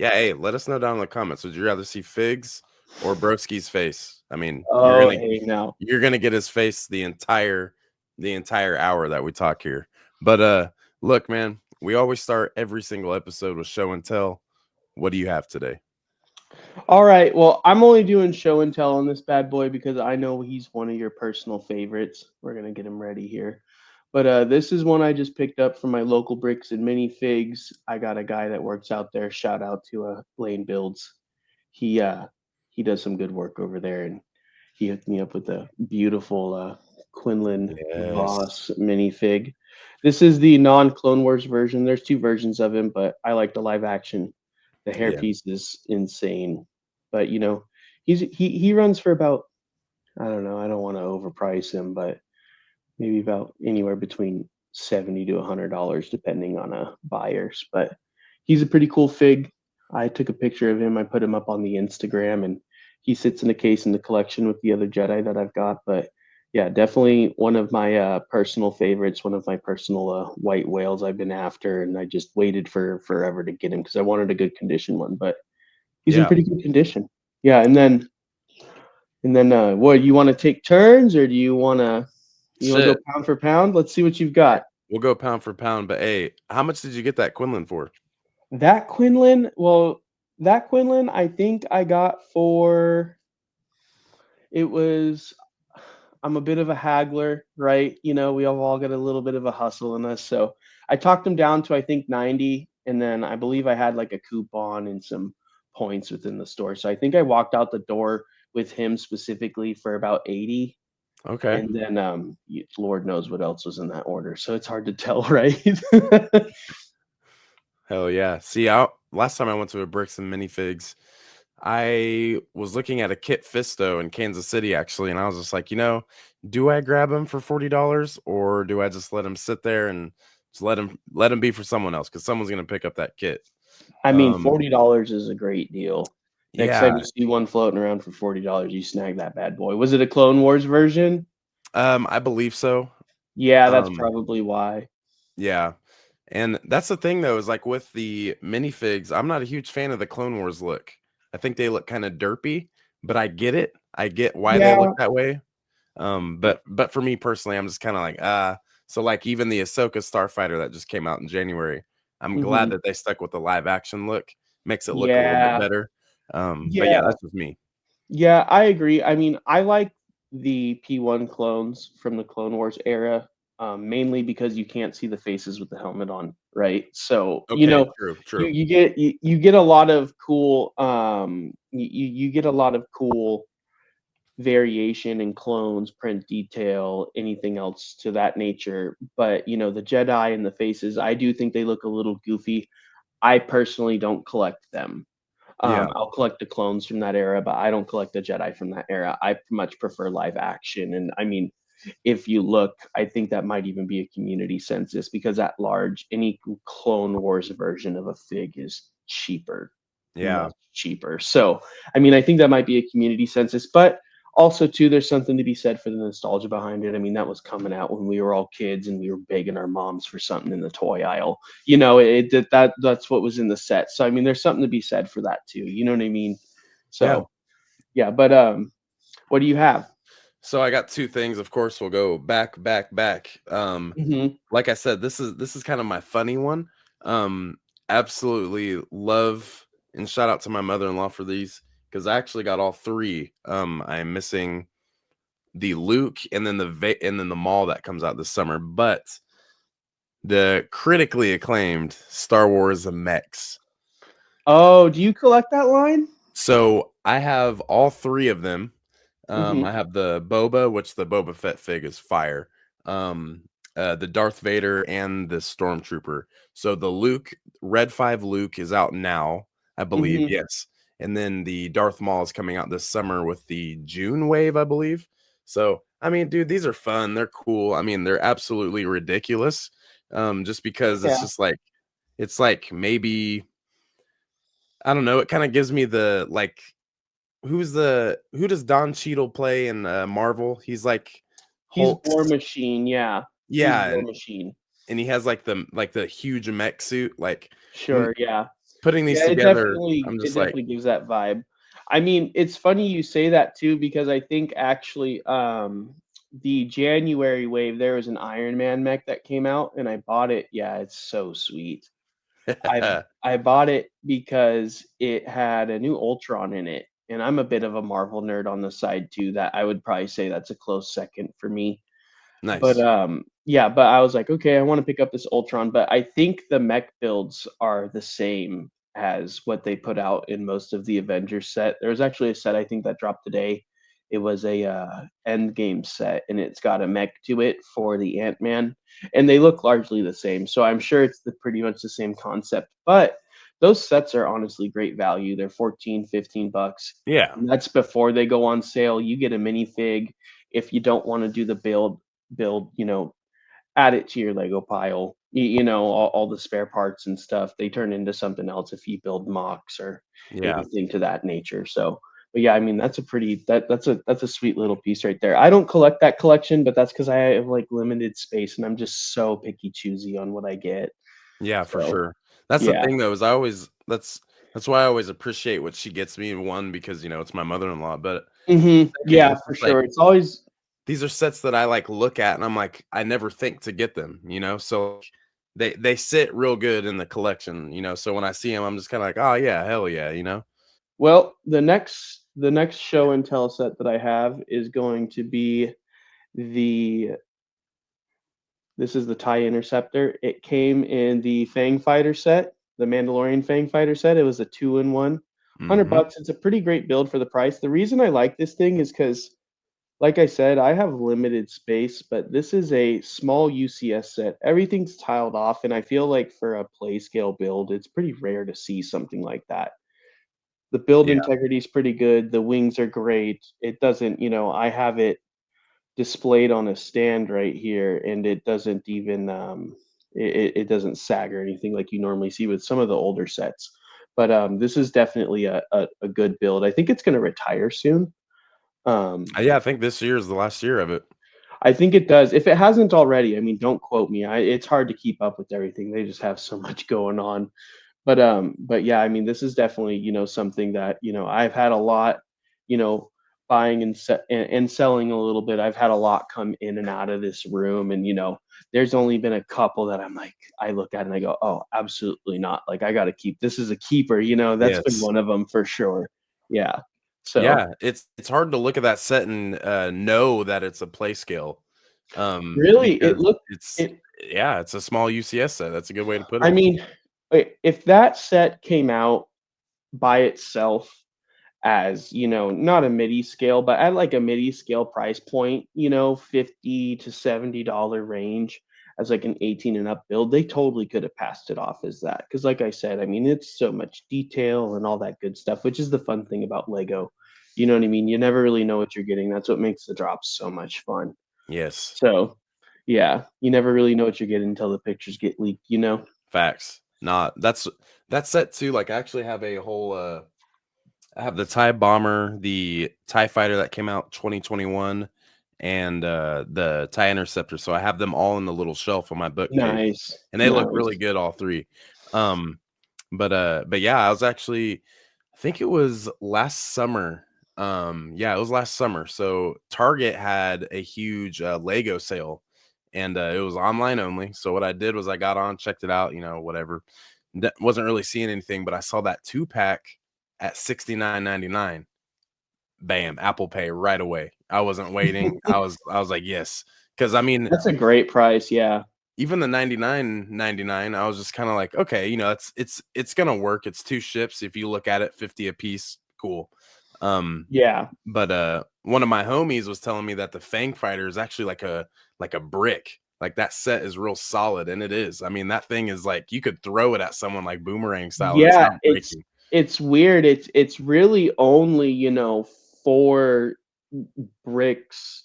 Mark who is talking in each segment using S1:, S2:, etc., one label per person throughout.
S1: Yeah, hey, let us know down in the comments. Would you rather see Figs or Broski's face? I mean,
S2: Oh, hey, now.
S1: you're gonna get his face the entire hour that we talk here. But look, man, we always start every single episode with show and tell. What do you have today?
S2: All right. Well, I'm only doing show and tell on this bad boy because I know he's one of your personal favorites. We're gonna get him ready here. But this is one I just picked up from my local bricks and mini figs. I got a guy that works out there. Shout out to Lane Builds. He uh he does some good work over there, and he hooked me up with a beautiful Quinlan
S1: Yes.
S2: Voss minifig. This is the non-Clone Wars version. There's two versions of him, but I like the live action. The
S1: Yeah.
S2: hairpiece is insane, but he runs for about, I don't know. I don't want to overprice him, but maybe about anywhere between $70 to $100 depending on buyers. But he's a pretty cool fig. I took a picture of him. I put him up on the Instagram, and he sits in a case in the collection with the other Jedi that I've got. But yeah, definitely one of my personal favorites, one of my personal white whales I've been after, and I just waited for forever to get him because I wanted a good condition one. But he's in
S1: Yeah.
S2: pretty good condition. Yeah, and then what, you want to take turns, or do you want to go
S1: Shit.
S2: pound for pound? Let's see what you've got.
S1: We'll go pound for pound, but hey, how much did you get that Quinlan for?
S2: That Quinlan, well, that Quinlan, I think I got for it was. I'm a bit of a haggler, right? We have all got a little bit of a hustle in us, so I talked him down to I think 90, and then I believe I had like a coupon and some points within the store, so I think I walked out the door with him specifically for about 80.
S1: Okay.
S2: And then Lord knows what else was in that order, so it's hard to tell, right?
S1: Hell yeah. See, last time I went to a Bricks and Minifigs, I was looking at a Kit Fisto in Kansas City actually, and I was just like, do I grab him for $40 or do I just let him sit there and just let him be for someone else because someone's gonna pick up that kit.
S2: I mean,
S1: Um,
S2: $40 is a great deal. Next time
S1: yeah.
S2: you see one floating around for $40, you snag that bad boy. Was it a Clone Wars version?
S1: I believe so.
S2: Yeah, that's
S1: Um,
S2: probably why.
S1: yeah. And that's the thing though, is like with the minifigs, I'm not a huge fan of the Clone Wars look. I think they look kind of derpy, but I get it. I get why they look
S2: Yeah.
S1: that way. But for me personally, I'm just kind of like, so like even the Ahsoka Starfighter that just came out in January, I'm glad
S2: Hmm.
S1: that they stuck with the live action look. Makes it look a little bit
S2: Yeah.
S1: better. But yeah,
S2: Yeah.
S1: that's just me.
S2: Yeah, I agree. I mean, I like the P1 clones from the Clone Wars era, mainly because you can't see the faces with the helmet on, right? So,
S1: Okay, true,
S2: you,
S1: true.
S2: you get you get a lot of cool you get a lot of cool variation in clones, print detail, anything else to that nature. But, the Jedi and the faces, I do think they look a little goofy. I personally don't collect them.
S1: Yeah,
S2: I'll collect the clones from that era, but I don't collect the Jedi from that era. I much prefer live action. And I mean, if you look, I think that might even be a community census because at large, any Clone Wars version of a fig is cheaper,
S1: yeah,
S2: much cheaper. So, I mean, I think that might be a community census, but also too, there's something to be said for the nostalgia behind it. I mean, that was coming out when we were all kids and we were begging our moms for something in the toy aisle. That's what was in the set. So I mean, there's something to be said for that too. You know what I mean?
S1: yeah.
S2: So yeah, but what do you have?
S1: So I got two things. Of course, we'll go back, back, back.
S2: Hmm.
S1: Like I said, this is kind of my funny one. Um, absolutely love and shout out to my mother-in-law for these because I actually got all three. I am missing the Luke and then the Maul that comes out this summer, but the critically acclaimed Star Wars Mechs.
S2: Oh, do you collect that line?
S1: So I have all three of them.
S2: Hmm.
S1: I have the Boba, which the Boba Fett fig is fire. Um, the Darth Vader and the Stormtrooper. So the Red 5 Luke is out now, I believe.
S2: Hmm.
S1: Yes. And then the Darth Maul is coming out this summer with the June wave, I believe. So, I mean, dude, these are fun. They're cool. I mean, they're absolutely ridiculous. Just because
S2: Yeah.
S1: it's like maybe, I don't know, it kind of gives me the like who does Don Cheadle play in Marvel? He's like
S2: He's War
S1: Hulk's,
S2: Machine. Yeah, he's
S1: yeah,
S2: War
S1: and,
S2: Machine.
S1: and he has like the huge mech suit. Like when
S2: Sure. Yeah.
S1: putting these
S2: Yeah,
S1: together, I'm
S2: it
S1: just like,
S2: definitely gives that vibe. I mean, it's funny you say that too because I think actually, the January wave, there was an Iron Man mech that came out and I bought it. Yeah, it's so sweet. I I bought it because it had a new Ultron in it, and I'm a bit of a Marvel nerd on the side too, that I would probably say that's a close second for me. But,
S1: nice.
S2: yeah, but I was like, "Okay, I wanna pick up this Ultron," but I think the mech builds are the same as what they put out in most of the Avengers set. There was actually a set I think that dropped today. It was a, Endgame set, and it's got a mech to it for the Ant-Man, and they look largely the same, so I'm sure it's the pretty much the same concept, but those sets are honestly great value. They're 14, 15 bucks,
S1: Yeah,
S2: and that's before they go on sale. You get a minifig if you don't wanna do the build, add it to your Lego pile. All the spare parts and stuff, they turn into something else if you build mocks or
S1: yeah,
S2: anything to that nature. So, but yeah, I mean, that's a pretty that's a sweet little piece right there. I don't collect that collection, but that's because I have like limited space and I'm just so picky choosy on what I get.
S1: yeah, for
S2: So
S1: sure. That's the
S2: yeah.
S1: thing though, is I always that's why I always appreciate what she gets me, one, because, it's my mother-in-law, but second,
S2: Yeah,
S1: it's
S2: for
S1: just like,
S2: sure. It's always
S1: these are sets that I, like, look at and I'm like, I never think to get them, so like, they sit real good in the collection, so when I see them, I'm just kinda like, "Oh, yeah, hell yeah," you know?
S2: well, the next show and tell set that I have is going to be the this is the TIE Interceptor. It came in the Fang Fighter set, the Mandalorian Fang Fighter set. It was a 2-in-1. 100
S1: Mhm.
S2: bucks. It's a pretty great build for the price. The reason I like this thing is because, like I said, I have limited space, but this is a small UCS set. Everything's tiled off, and I feel like for a play scale build, it's pretty rare to see something like that. The build
S1: Yeah.
S2: integrity is pretty good. The wings are great. It doesn't, I have it displayed on a stand right here, and it doesn't even it doesn't sag or anything like you normally see with some of the older sets. But this is definitely a good build. I think it's going to retire soon. Um,
S1: Yeah, I think this year is the last year of it.
S2: I think it does. If it hasn't already, I mean, don't quote me. It's hard to keep up with everything. They just have so much going on. But yeah, I mean, this is definitely, something that, I've had a lot, you know, buying and selling a little bit. I've had a lot come in and out of this room and, there's only been a couple that I'm like, I look at and I go, "Oh, absolutely not. Like I got to keep. This is a keeper." That's been
S1: Yes.
S2: one of them for sure. Yeah. So,
S1: Yeah, it's hard to look at that set and, know that it's a play scale,
S2: really it
S1: because
S2: looked
S1: it's
S2: it
S1: yeah, it's a small UCS set, that's a good way to put
S2: I
S1: it.
S2: mean, if that set came out by itself as, not a MIDI scale, but at like a MIDI scale price point, 50 to $70 range as like an 18 and up build, they totally could have passed it off as that. Cause like I said, I mean, it's so much detail and all that good stuff, which is the fun thing about Lego. You know what I mean? You never really know what you're getting. That's what makes the drops so much fun.
S1: Yes,
S2: So yeah, you never really know what you're getting until the pictures get leaked.
S1: facts. Nah, that set too, like, I actually have a whole, I have the TIE Bomber, the TIE Fighter that came out 2021, and, the TIE Interceptor, so I have them all in the little shelf on my bookcase,
S2: Nice.
S1: and they look really
S2: Nice.
S1: good, all 3. Um, but yeah, I was actually I think it was last summer, yeah, it was last summer, so Target had a huge, Lego sale, and, it was online only, so what I did was I got on, checked it out, whatever. Wasn't really seeing anything, but I saw that 2-pack at 69.99. Bam, Apple Pay right away. I wasn't waiting. I was like, "Yes," because I mean,
S2: That's a great price. Yeah.
S1: even the 99.99, I was just kinda like, "Okay, it's gonna work. It's 2 ships. If you look at it, 50 a piece, cool." Um,
S2: Yeah.
S1: but, one of my homies was telling me that the Fang Fighter is actually like a brick. Like, that set is real solid, and it is. I mean, that thing is like you could throw it at someone like boomerang style, and it's
S2: Yeah,
S1: not
S2: it's
S1: breaking.
S2: it's weird. It's really only, 4 bricks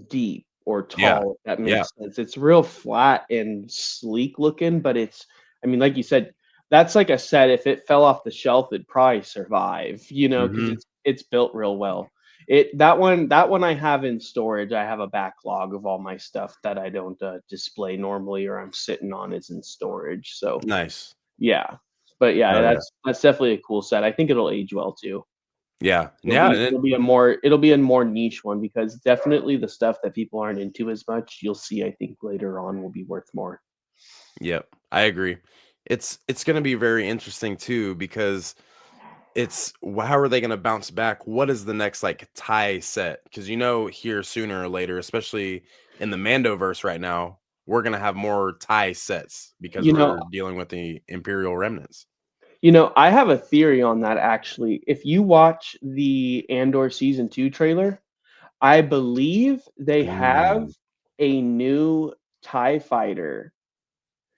S2: deep or
S1: Yeah.
S2: tall, if that
S1: Yeah.
S2: makes sense. It's real flat and sleek looking, but I mean, like you said, that's like a set. If it fell off the shelf, it'd probably survive, because
S1: Mhm.
S2: it's built real well. That one I have in storage. I have a backlog of all my stuff that I don't display normally or I'm sitting on is in storage. So
S1: Nice.
S2: yeah. But yeah,
S1: Oh yeah.
S2: that's definitely a cool set. I think it'll age well too.
S1: Yeah.
S2: It'll
S1: Yeah.
S2: be
S1: And
S2: it'll be a more niche one because definitely the stuff that people aren't into as much, you'll see I think later on will be worth more.
S1: yep, I agree. It's gonna be very interesting too because how are they gonna bounce back? What is the next like tie set? Because here sooner or later, especially in the Mandoverse right now, we're gonna have more tie sets because
S2: You know,
S1: we're dealing with the Imperial remnants.
S2: I have a theory on that actually. If you watch the Andor season 2 trailer, I believe they have
S1: Ooh.
S2: a new TIE fighter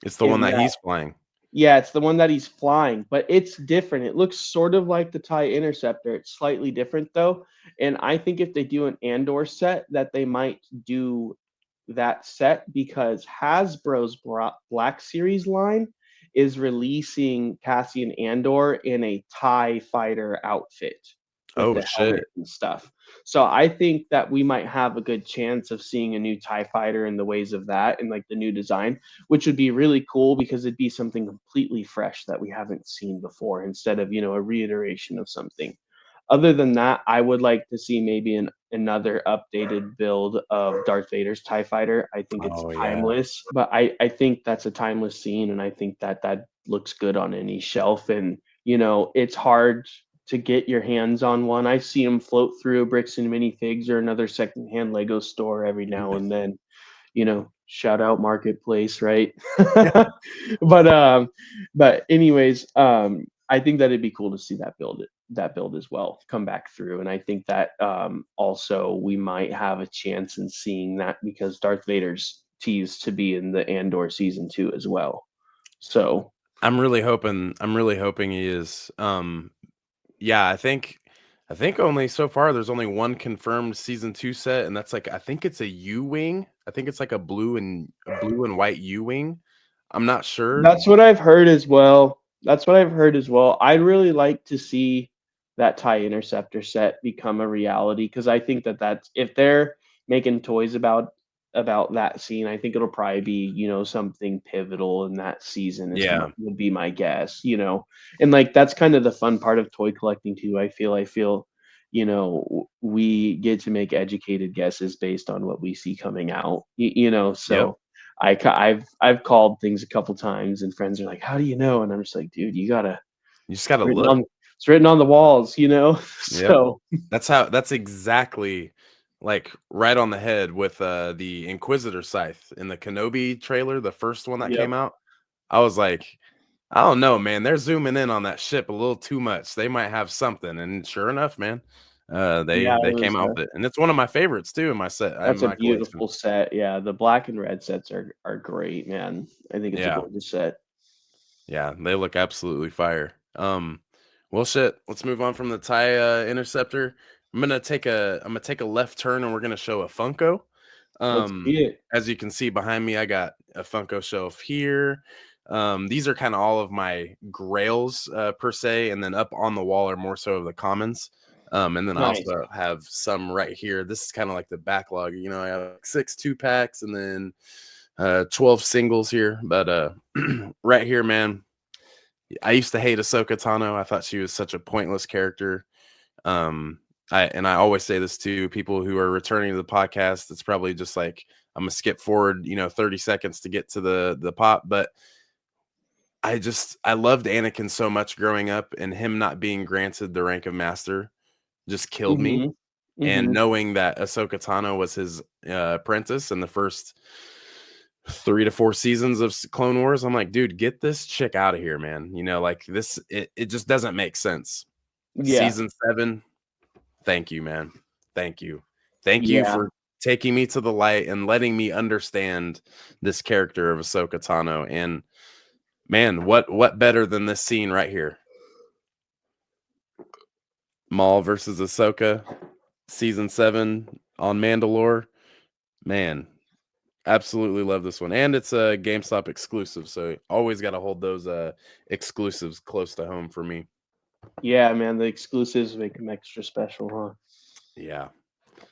S1: It's the one
S2: in
S1: that
S2: that.
S1: he's flying.
S2: Yeah, it's the one that he's flying, but it's different. It looks sort of like the TIE Interceptor. It's slightly different though. And I think if they do an Andor set, that they might do that set because Hasbro's Black Series line is releasing Cassian Andor in a TIE fighter outfit with
S1: Oh
S2: the helmet
S1: shit.
S2: and stuff. So I think that we might have a good chance of seeing a new TIE fighter in the ways of that and like the new design, which would be really cool because it'd be something completely fresh that we haven't seen before instead of, a reiteration of something. Other than that, I would like to see maybe another updated build of Darth Vader's TIE fighter. I think it's
S1: Oh yeah.
S2: timeless, but I think that's a timeless scene, and I think that that looks good on any shelf. And, it's hard to get your hands on one. I see them float through Bricks and Minifigs or another secondhand Lego store every now and then. Shout out Marketplace, right? but but anyways, I think that it'd be cool to see that build as well come back through. And I think that also we might have a chance in seeing that because Darth Vader's teased to be in the Andor season 2 as well. So
S1: I'm really hoping he is. Yeah, I think only so far there's only one confirmed season 2 set, and that's like I think it's a U-wing. I think it's like a blue and white U-wing. I'm not sure.
S2: that's what I've heard as well. That's what I've heard as well. I'd really like to see that TIE Interceptor set become a reality because I think that that's if they're making toys about that scene, I think it'll probably be something pivotal in that season
S1: Yeah.
S2: would be my guess. And like that's kind of the fun part of toy collecting too. I feel we get to make educated guesses based on what we see coming out.
S1: Yep.
S2: So I've called things a couple times, and friends are like, "How do you know?" And I'm just like, "Dude, you gotta
S1: You just got
S2: it's
S1: to
S2: written
S1: look.
S2: on it's written on the walls."
S1: Yep.
S2: So
S1: That's exactly like right on the head with the Inquisitor scythe in the Kenobi trailer, the first one that
S2: yep,
S1: came out. I was like, I don't know, man. They're zooming in on that ship a little too much. They might have something, and sure enough, man, they
S2: yeah,
S1: they came out with it, and it's one of my favorites too in my set in
S2: that's a
S1: my collection.
S2: beautiful set. Yeah, the black and red sets are great, man. I think it's a
S1: Yeah,
S2: gorgeous set.
S1: yeah, they look absolutely fire. Well, shit. Let's move on from the tie interceptor. I'm gonna take a left turn, and we're gonna show a Funko.
S2: Let's
S1: Um,
S2: see it.
S1: as you can see behind me, I got a Funko shelf here. These are kind of all of my grails per se, and then up on the wall are more so of the commons. And then I
S2: Nice.
S1: also have some right here. This is kind of like the backlog. I have like 6 2-packs and then 12 singles here. But right here, man, I used to hate Ahsoka Tano. I thought she was such a pointless character. Um, I always say this to people who are returning to the podcast. It's probably just like I'm gonna skip forward, 30 seconds to get to the pop. But I loved Anakin so much growing up, and him not being granted the rank of master just killed me.
S2: Mhm.
S1: And
S2: Mhm.
S1: knowing that Ahsoka Tano was his apprentice in the first 3 to 4 seasons of Clone Wars, I'm like, dude, get this chick out of here, man. Like this, it just doesn't make sense.
S2: Yeah.
S1: Season 7, thank you, man. Thank you. Thank you
S2: Yeah.
S1: for taking me to the light and letting me understand this character of Ahsoka Tano. And man, what better than this scene right here? Maul versus Ahsoka, season 7 on Mandalore. Man, absolutely love this one. And it's a GameStop exclusive, so always got to hold those exclusives close to home for me.
S2: Yeah, man, the exclusives make them extra special, huh?
S1: Yeah.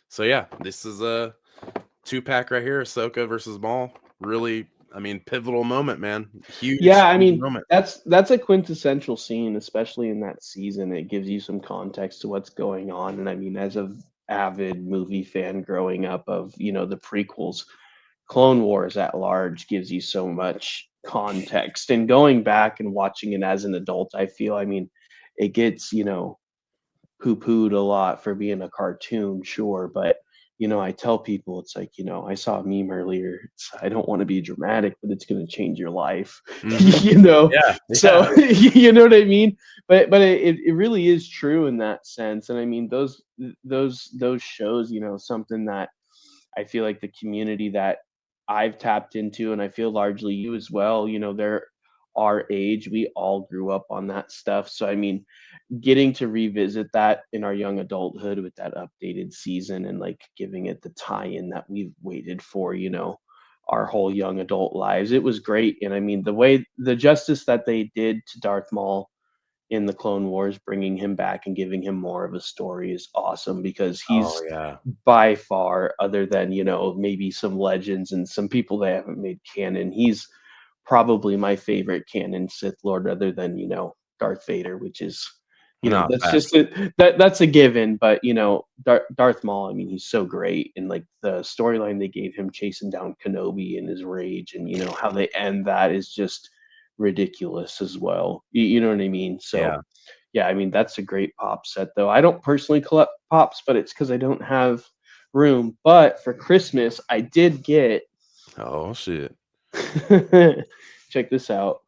S1: So yeah, this is a 2-pack right here, Ahsoka versus Maul. Really, I mean, pivotal moment, man.
S2: Yeah,
S1: Huge,
S2: I
S1: huge
S2: mean,
S1: moment.
S2: that's a quintessential scene, especially in that season. It gives you some context to what's going on. And I mean, as a avid movie fan growing up of, the prequels, Clone Wars at large gives you so much context. And going back and watching it as an adult, I feel, I mean, it gets, poo-pooed a lot for being a cartoon, sure, but I tell people it's like, I saw a meme earlier. I don't want to be dramatic, but it's going to change your life,
S1: Hmm.
S2: you know.
S1: Yeah,
S2: So
S1: yeah.
S2: you know what I mean. But it really is true in that sense. And I mean those shows, something that I feel like the community that I've tapped into, and I feel largely you as well. They're our age. We all grew up on that stuff. So I mean, getting to revisit that in our young adulthood with that updated season and like giving it the tie-in that we've waited for, our whole young adult lives. It was great. And I mean, the justice that they did to Darth Maul in the Clone Wars, bringing him back and giving him more of a story is awesome because
S1: Oh
S2: he's
S1: yeah.
S2: by far, other than, maybe some legends and some people they haven't made canon, he's probably my favorite canon Sith Lord, other than, Darth Vader, which is,
S1: No,
S2: that's just
S1: facts.
S2: that's a given. But Darth Maul, I mean, he's so great, and like the storyline they gave him chasing down Kenobi and his rage, and how they end that is just ridiculous as well. You know what I mean? So
S1: Yeah.
S2: yeah, I mean, that's a great pop set, though. I don't personally collect pops, but it's because I don't have room. But for Christmas, I did get.
S1: Oh shit.
S2: Check this out.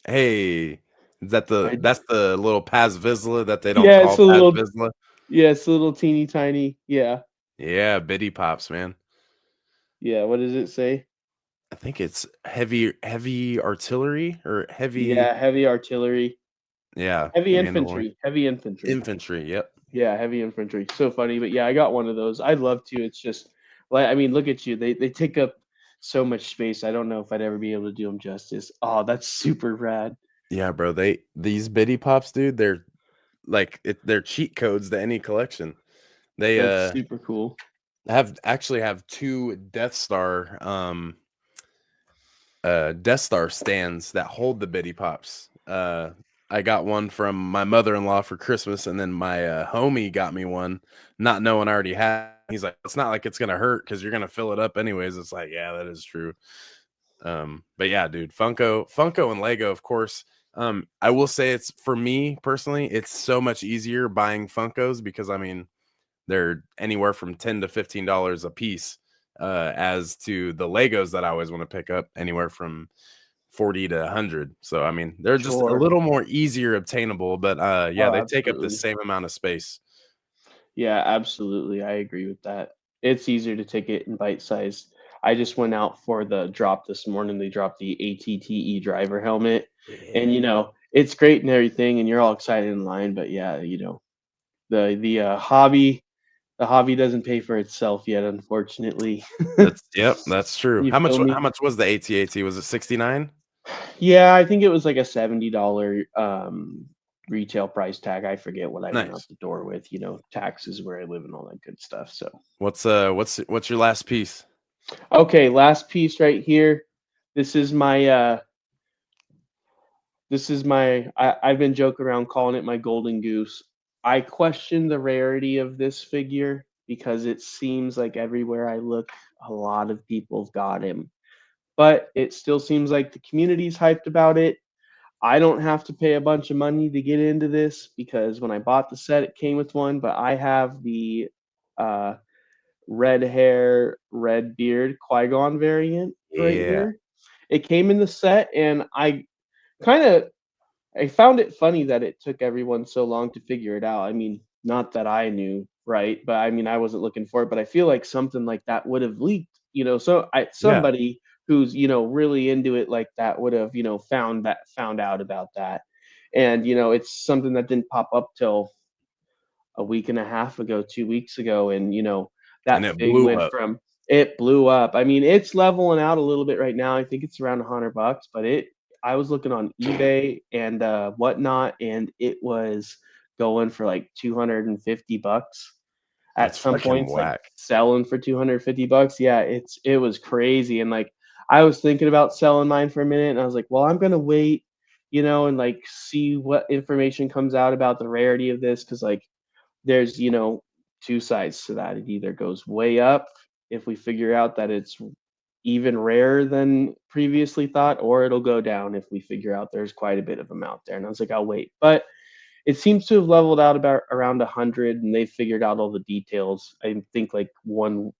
S1: Hey, is that
S2: I
S1: that's the little Paz Vizsla that they don't
S2: Yeah, it's
S1: call
S2: a
S1: Paz
S2: little.
S1: Vizsla?
S2: Yeah, it's a little teeny tiny. Yeah,
S1: Yeah, Biddy Pops, man.
S2: yeah. What does it say?
S1: I think it's heavy artillery or heavy,
S2: Yeah, heavy artillery,
S1: yeah,
S2: heavy
S1: Mandalorian.
S2: infantry, heavy infantry.
S1: Infantry, yep.
S2: Yeah, heavy infantry. So funny, but yeah, I got one of those. I'd love to. It's just like, I mean, look at you. They take up so much space. I don't know if I'd ever be able to do them justice. Oh, that's super rad.
S1: Yeah, bro, these Biddy Pops, dude, they're they're cheat codes to any collection. They,
S2: That's super cool.
S1: have 2 Death Star stands that hold the Biddy Pops. I got one from my mother-in-law for Christmas, and then my homie got me one, not knowing I already had. He's like, "It's not like it's gonna hurt because you're gonna fill it up anyways." It's like, yeah, that is true. But yeah, dude, Funko, and Lego, of course. I will say it's for me personally, it's so much easier buying Funkos because I mean they're anywhere from $10 to $15 a piece. As to the Legos that I always want to pick up, anywhere from 40 to 100. So I mean, they're just a
S2: Sure.
S1: little more easier obtainable, but yeah,
S2: Oh,
S1: they take up the
S2: absolutely.
S1: same amount of space.
S2: Yeah, absolutely. I agree with that. It's easier to take it in bite size. I just went out for the drop this morning. They dropped the ATTE driver helmet, and
S1: Yeah.
S2: it's great and everything, and you're all excited in line. But yeah, the hobby doesn't pay for itself yet, unfortunately.
S1: That's true.
S2: You feel
S1: How
S2: me?
S1: much was the AT-AT? Was it 69?
S2: Yeah, I think it was like a $70 retail price tag. I forget what I went out
S1: Nice.
S2: the door with, taxes where I live and all that good stuff. So,
S1: What's your last piece?
S2: okay, last piece right here. This is my I've been joking around calling it my golden goose. I question the rarity of this figure because it seems like everywhere I look, a lot of people have got him. But it still seems like the community's hyped about it. I don't have to pay a bunch of money to get into this because when I bought the set, it came with one. But I have the uh, red hair, red beard Qui Gon variant right
S1: Yeah.
S2: here. It came in the set, and kind of I found it funny that it took everyone so long to figure it out. I mean, not that I knew, right? But I mean, I wasn't looking for it. But I feel like something like that would have leaked, So
S1: Yeah.
S2: somebody who's really into it like that would have found out about that. And it's something that didn't pop up till a week and a half ago, 2 weeks ago, and
S1: And
S2: that
S1: it
S2: fig
S1: blew
S2: went
S1: up.
S2: from it blew up. I mean, it's leveling out a little bit right now. I think it's around $100, but I was looking on eBay and whatnot, and it was going for like $250. at
S1: That's
S2: some
S1: freaking
S2: points, like
S1: whack.
S2: selling for $250. Yeah, it was crazy. And like I was thinking about selling mine for a minute and I was like, well, I'm gonna wait, and like see what information comes out about the rarity of this. Cause like there's, two sides to that. It either goes way up if we figure out that it's even rarer than previously thought, or it'll go down if we figure out there's quite a bit of them out there. And I was like, I'll wait. But it seems to have leveled out about around 100, and they've figured out all the details. I think like one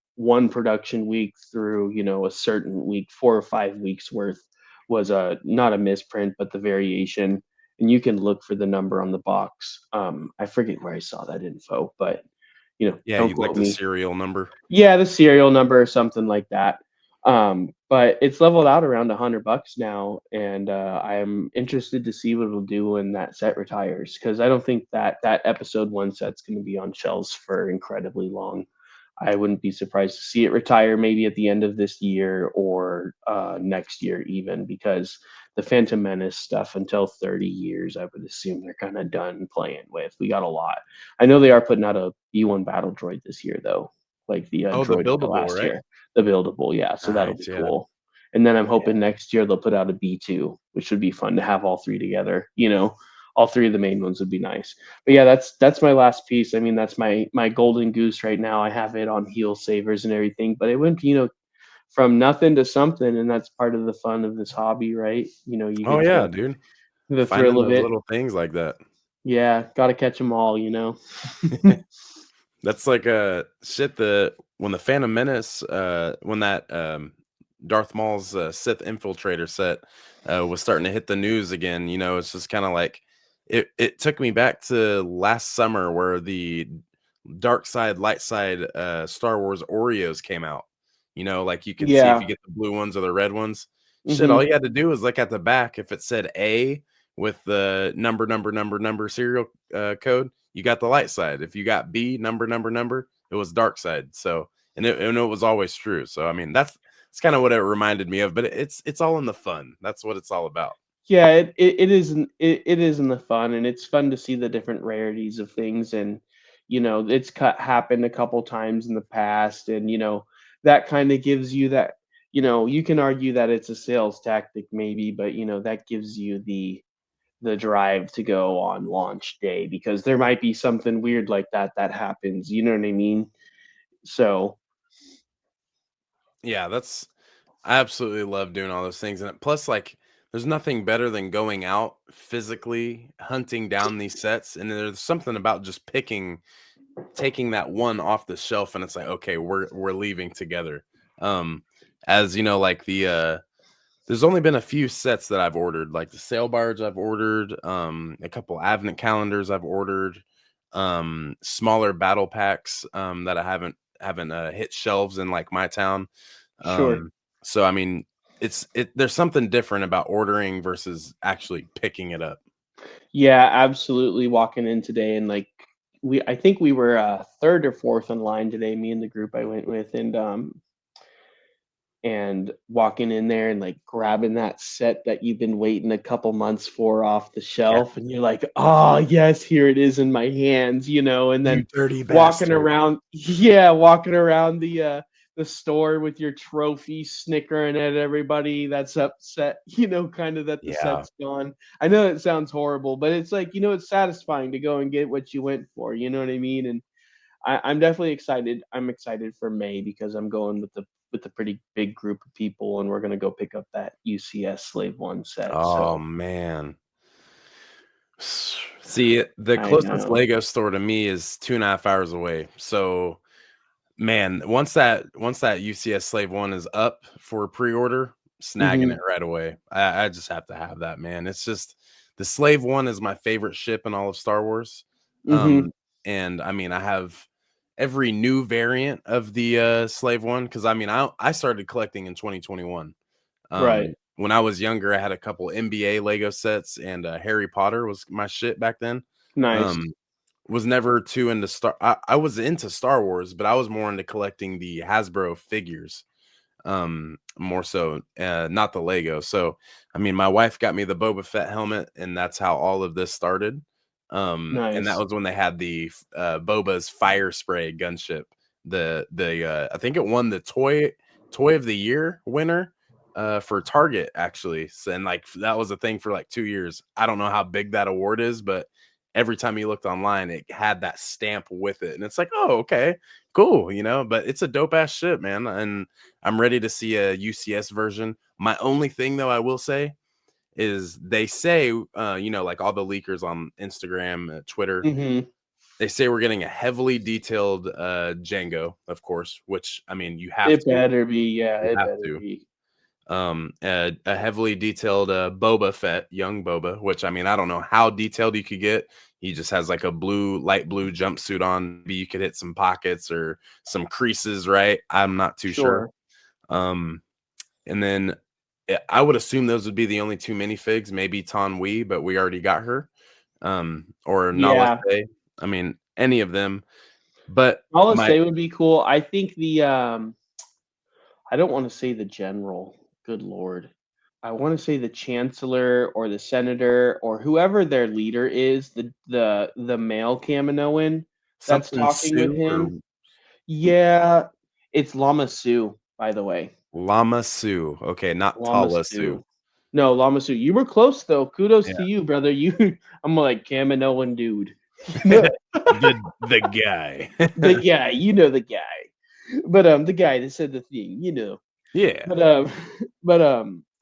S2: production week through, a certain week, 4 or 5 weeks worth was a not a misprint, but the variation. And you can look for the number on the box. I forget where I saw that info, but
S1: Yeah,
S2: don't
S1: you'd like
S2: quote
S1: the
S2: me.
S1: serial number.
S2: Yeah, the serial number or something like that. But it's leveled out around $100 now, and I am interested to see what it'll do when that set retires because I don't think that episode one set's going to be on shelves for incredibly long. I wouldn't be surprised to see it retire maybe at the end of this year or next year even because the Phantom Menace stuff until 30 years, I would assume they're kind of done playing with. We got a lot. I know they are putting out a B1 battle droid this year though, like the
S1: Oh, the
S2: droid
S1: buildable,
S2: last
S1: right?
S2: year, the buildable, yeah. So that'll
S1: Nice,
S2: be
S1: yeah.
S2: cool. And then I'm
S1: Yeah.
S2: hoping next year they'll put out a B2, which would be fun to have all three together. All three of the main ones would be nice. But yeah, that's my last piece. I mean, that's my golden goose right now. I have it on heel savers and everything, but it went, from nothing to something, and that's part of the fun of this hobby, right? You
S1: Oh
S2: get
S1: yeah,
S2: to
S1: dude.
S2: the thrill
S1: Finding
S2: of
S1: those
S2: it.
S1: little things like that.
S2: Yeah, got to catch them all.
S1: That's like shit. The when the Phantom Menace, when that Darth Maul's Sith infiltrator set was starting to hit the news again, it's just kind of like it took me back to last summer where the dark side, light side Star Wars Oreos came out. Like you could see if you
S2: Yeah.
S1: get the blue ones or the red ones. Shit,
S2: Hmm.
S1: all you had to do was look at the back. If it said A with the number serial code, you got the light side. If you got B number, it was dark side. So and it was always true. So I mean that's kind of what it reminded me of. But it's all in the fun. That's what it's all about.
S2: Yeah, it is in the fun, and it's fun to see the different rarities of things, and it's happened a couple times in the past, and that kind of gives you that. You can argue that it's a sales tactic, maybe, but that gives you the drive to go on launch day because there might be something weird like that happens. You know what I mean? So
S1: Yeah, I absolutely love doing all those things. And plus, like, there's nothing better than going out physically hunting down these sets. And there's something about just taking that one off the shelf, and it's like, okay, we're leaving together. Um, as you know, like there's only been a few sets that I've ordered, like the sail barge I've ordered, a couple Advent calendars I've ordered, smaller battle packs that I haven't hit shelves in like my town.
S2: sure.
S1: So I mean, there's something different about ordering versus actually picking it up.
S2: Yeah, absolutely. Walking in today and like I think we were third or fourth in line today, me and the group I went with, and walking in there and like grabbing that set that you've been waiting a couple months for off the
S1: Yeah,
S2: shelf and you're like, oh yes, here it is in my hands, and
S1: you
S2: then
S1: dirty
S2: walking
S1: bastard.
S2: around yeah, walking around the store with your trophy snickering at everybody that's upset, kind of that the
S1: Yeah.
S2: set's gone. I know it sounds horrible, but it's like, it's satisfying to go and get what you went for, you know what I mean? And I'm definitely excited. I'm excited for May because I'm going with a pretty big group of people, and we're gonna go pick up that UCS Slave One set.
S1: Oh
S2: So
S1: man. See, the
S2: I
S1: closest
S2: know.
S1: Lego store to me is 2.5 hours away. So, man, once that UCS Slave One is up for pre-order, snagging it
S2: Hmm.
S1: right away. I just have to have that, man. It's just the Slave One is my favorite ship in all of Star Wars.
S2: Hmm.
S1: Um, and I mean, I have every new variant of the Slave One because I mean, I started collecting in 2021.
S2: Right.
S1: When I was younger, I had a couple NBA Lego sets, and Harry Potter was my shit back then.
S2: Nice.
S1: Um, was never too into I was into Star Wars, but I was more into collecting the Hasbro figures, more so, not the Lego. So, I mean, my wife got me the Boba Fett helmet, and that's how all of this started. And that
S2: Nice.
S1: was when they had the Boba's fire spray gunship. The I think it won the toy of the year winner for Target actually. So, and like that was a thing for like 2 years. I don't know how big that award is, but every time you looked online, it had that stamp with it, and it's like, oh, okay, cool, But it's a dope ass ship, man, and I'm ready to see a UCS version. My only thing, though, I will say is they say, like all the leakers on Instagram, Twitter,
S2: Hmm.
S1: they say we're getting a heavily detailed Jango, of course, which I mean, you have
S2: It
S1: to,
S2: better be. Yeah,
S1: you
S2: it
S1: have
S2: better
S1: to.
S2: be.
S1: A heavily detailed Boba Fett, young Boba, which I mean, I don't know how detailed you could get. He just has like a light blue jumpsuit on. Maybe you could hit some pockets or some creases, right? I'm not too sure.
S2: Sure.
S1: Um, and then I would assume those would be the only two minifigs, maybe Ton Wee, but we already got her. Or Nala
S2: Yeah.
S1: Se. I mean, any of them. But
S2: I'll
S1: my
S2: say would be cool. I think the I don't want to say the general. Good lord. I want to say the chancellor or the senator or whoever their leader is, the male Kaminoan that's
S1: something
S2: talking with
S1: Sue or
S2: him. Yeah, it's Lama Su, by the way.
S1: Lama Sue. Okay, not
S2: Lama
S1: Tala Sue.
S2: Su. No, Lama Su. You were close though. Kudos
S1: Yeah.
S2: to you, brother. I'm like Kaminoan dude. You know,
S1: The guy.
S2: the guy. You know the guy. But the guy that said the thing.
S1: Yeah.
S2: But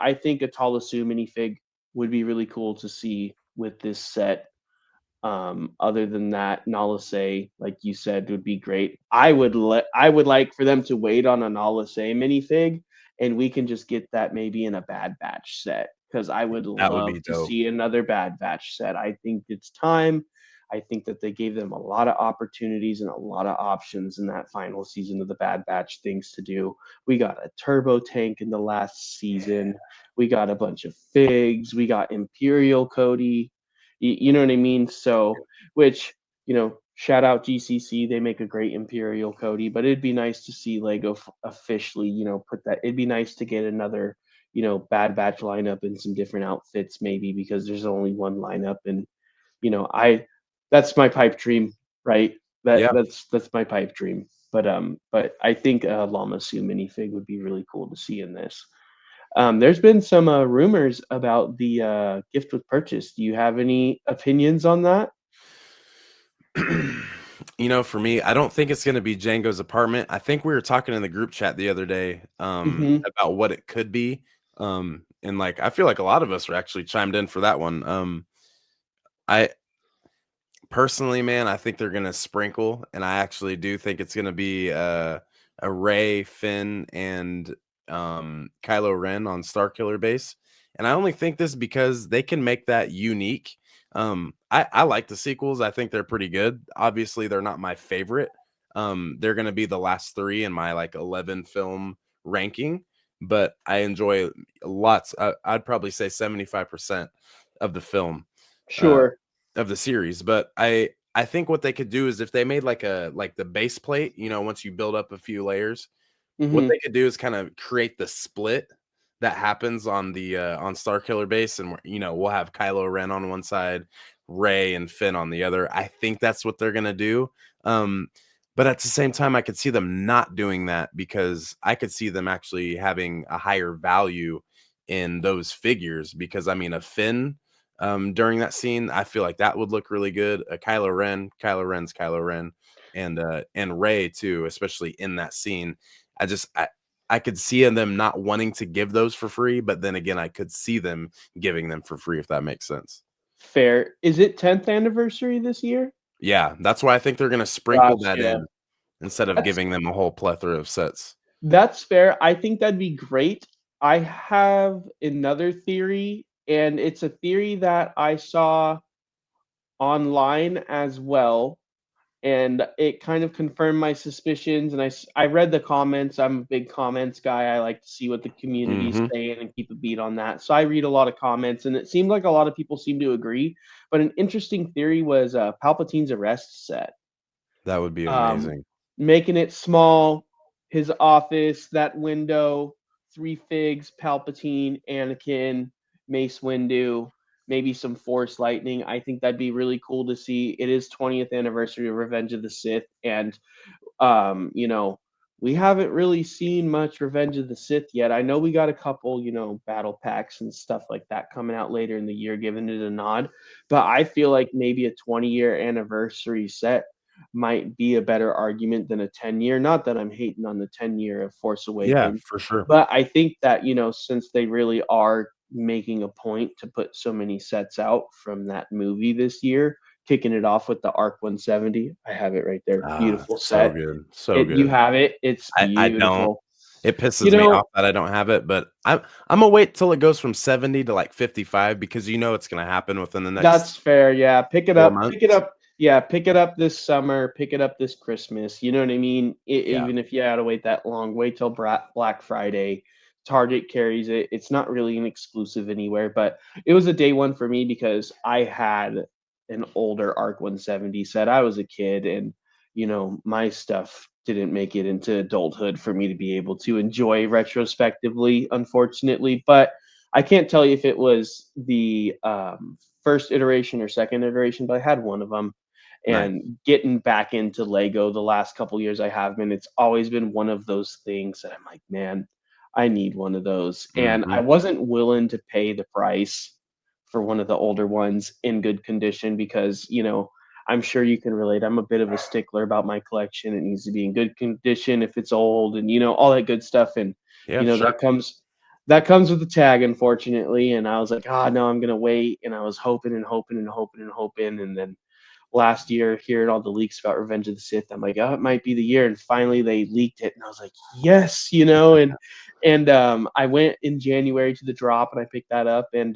S2: I think a Talasu minifig would be really cool to see with this set. Other than that, Nalase, like you said, would be great. I would like for them to wait on a Nalase minifig, and we can just get that maybe in a Bad Batch set because I would
S1: That would
S2: love
S1: be
S2: to
S1: dope.
S2: see another Bad Batch set. I think it's time. I think that they gave them a lot of opportunities and a lot of options in that final season of the Bad Batch things to do. We got a turbo tank in the last season. We got a bunch of figs. We got Imperial Cody. You know what I mean? So, which, shout out GCC. They make a great Imperial Cody, but it'd be nice to see Lego officially, put that. It'd be nice to get another, Bad Batch lineup in some different outfits, maybe because there's only one lineup. And, that's my pipe dream, right?
S1: Yeah.
S2: That's my pipe dream. But I think Llama Su minifig would be really cool to see in this. There's been some rumors about the gift with purchase. Do you have any opinions on that?
S1: For me, I don't think it's going to be Django's apartment. I think we were talking in the group chat the other day
S2: Hmm.
S1: about what it could be. And like I feel like a lot of us were actually chimed in for that one. I personally, man, I think they're gonna sprinkle, and I actually do think it's gonna be a Ray, Finn, and Kylo Ren on Starkiller base. And I only think this because they can make that unique. I like the sequels. I think they're pretty good. Obviously, they're not my favorite. They're gonna be the last three in my like 11 film ranking, but I enjoy lots. I'd probably say 75% of the film. Uh,
S2: Sure.
S1: of the series, but I think what they could do is if they made like the base plate, once you build up a few layers, what
S2: Hmm.
S1: they could do is kind of create the split that happens on the on Starkiller base, and we'll have Kylo Ren on one side, Ray and Finn on the other. I think that's what they're gonna do. Um, but at the same time, I could see them not doing that because I could see them actually having a higher value in those figures. Because I mean, a Finn during that scene, I feel like that would look really good. Kylo Ren's Kylo Ren, and Ray too, especially in that scene. I could see them not wanting to give those for free, but then again, I could see them giving them for free if that makes sense.
S2: Fair. Is it 10th anniversary this year?
S1: Yeah, that's why I think they're gonna sprinkle that
S2: Gotcha.
S1: in instead of
S2: That's
S1: giving them a whole plethora of sets.
S2: that's fair. I think that'd be great. I have another theory, and it's a theory that I saw online as well, and it kind of confirmed my suspicions. And I read the comments. I'm a big comments guy. I like to see what the community's
S1: Mhm.
S2: saying and keep a beat on that. So I read a lot of comments, and it seemed like a lot of people seem to agree. But an interesting theory was Palpatine's arrest set,
S1: That would be
S2: um,
S1: amazing.
S2: making it small, his office, that window, three figs, Palpatine, Anakin, Mace Windu. maybe some Force Lightning. I think that'd be really cool to see. It is 20th anniversary of Revenge of the Sith, and you know, we haven't really seen much Revenge of the Sith yet. I know we got a couple, battle packs and stuff like that coming out later in the year, giving it a nod. But I feel like maybe a 20-year anniversary set might be a better argument than a 10-year. Not that I'm hating on the 10-year of Force
S1: Yeah,
S2: Awakens,
S1: for sure.
S2: but I think that, since they really are making a point to put so many sets out from that movie this year, kicking it off with the Arc 170. I have it right there.
S1: Ah,
S2: Beautiful
S1: so
S2: set.
S1: good, so
S2: You
S1: good.
S2: have it. It's
S1: I don't.
S2: beautiful.
S1: It
S2: You
S1: pisses me
S2: know,
S1: off that I don't have it, but I'm gonna wait till it goes from 70 to, like, 55 because you know it's gonna happen within the
S2: that's
S1: next
S2: fair. Yeah, pick it
S1: 4
S2: up. Pick it
S1: months.
S2: up. Yeah, pick it up this summer. Pick it up this Christmas. You know what I mean?
S1: Yeah,
S2: Even if you had to wait that long, wait till Black Friday. Target carries it. It's not really an exclusive anywhere, but it was a day one for me because I had an older Arc 170 set. I was a kid, and my stuff didn't make it into adulthood for me to be able to enjoy retrospectively, unfortunately. But I can't tell you if it was the first iteration or second iteration, but I had one of them.
S1: nice.
S2: And getting back into Lego the last couple years I have been, it's always been one of those things that I'm like, man, I need one of those. And I
S1: Mhm.
S2: wasn't willing to pay the price for one of the older ones in good condition because, I'm sure you can relate. I'm a bit of a stickler about my collection. It needs to be in good condition if it's old and, all that good stuff. And,
S1: Yeah, sure.
S2: that comes with the tag, unfortunately. And I was like, no, I'm gonna wait. And I was hoping and hoping and hoping and hoping. And then last year, hearing all the leaks about Revenge of the Sith, I'm like, it might be the year. And finally, they leaked it, and I was like, yes, and I went in January to the drop, and I picked that up, and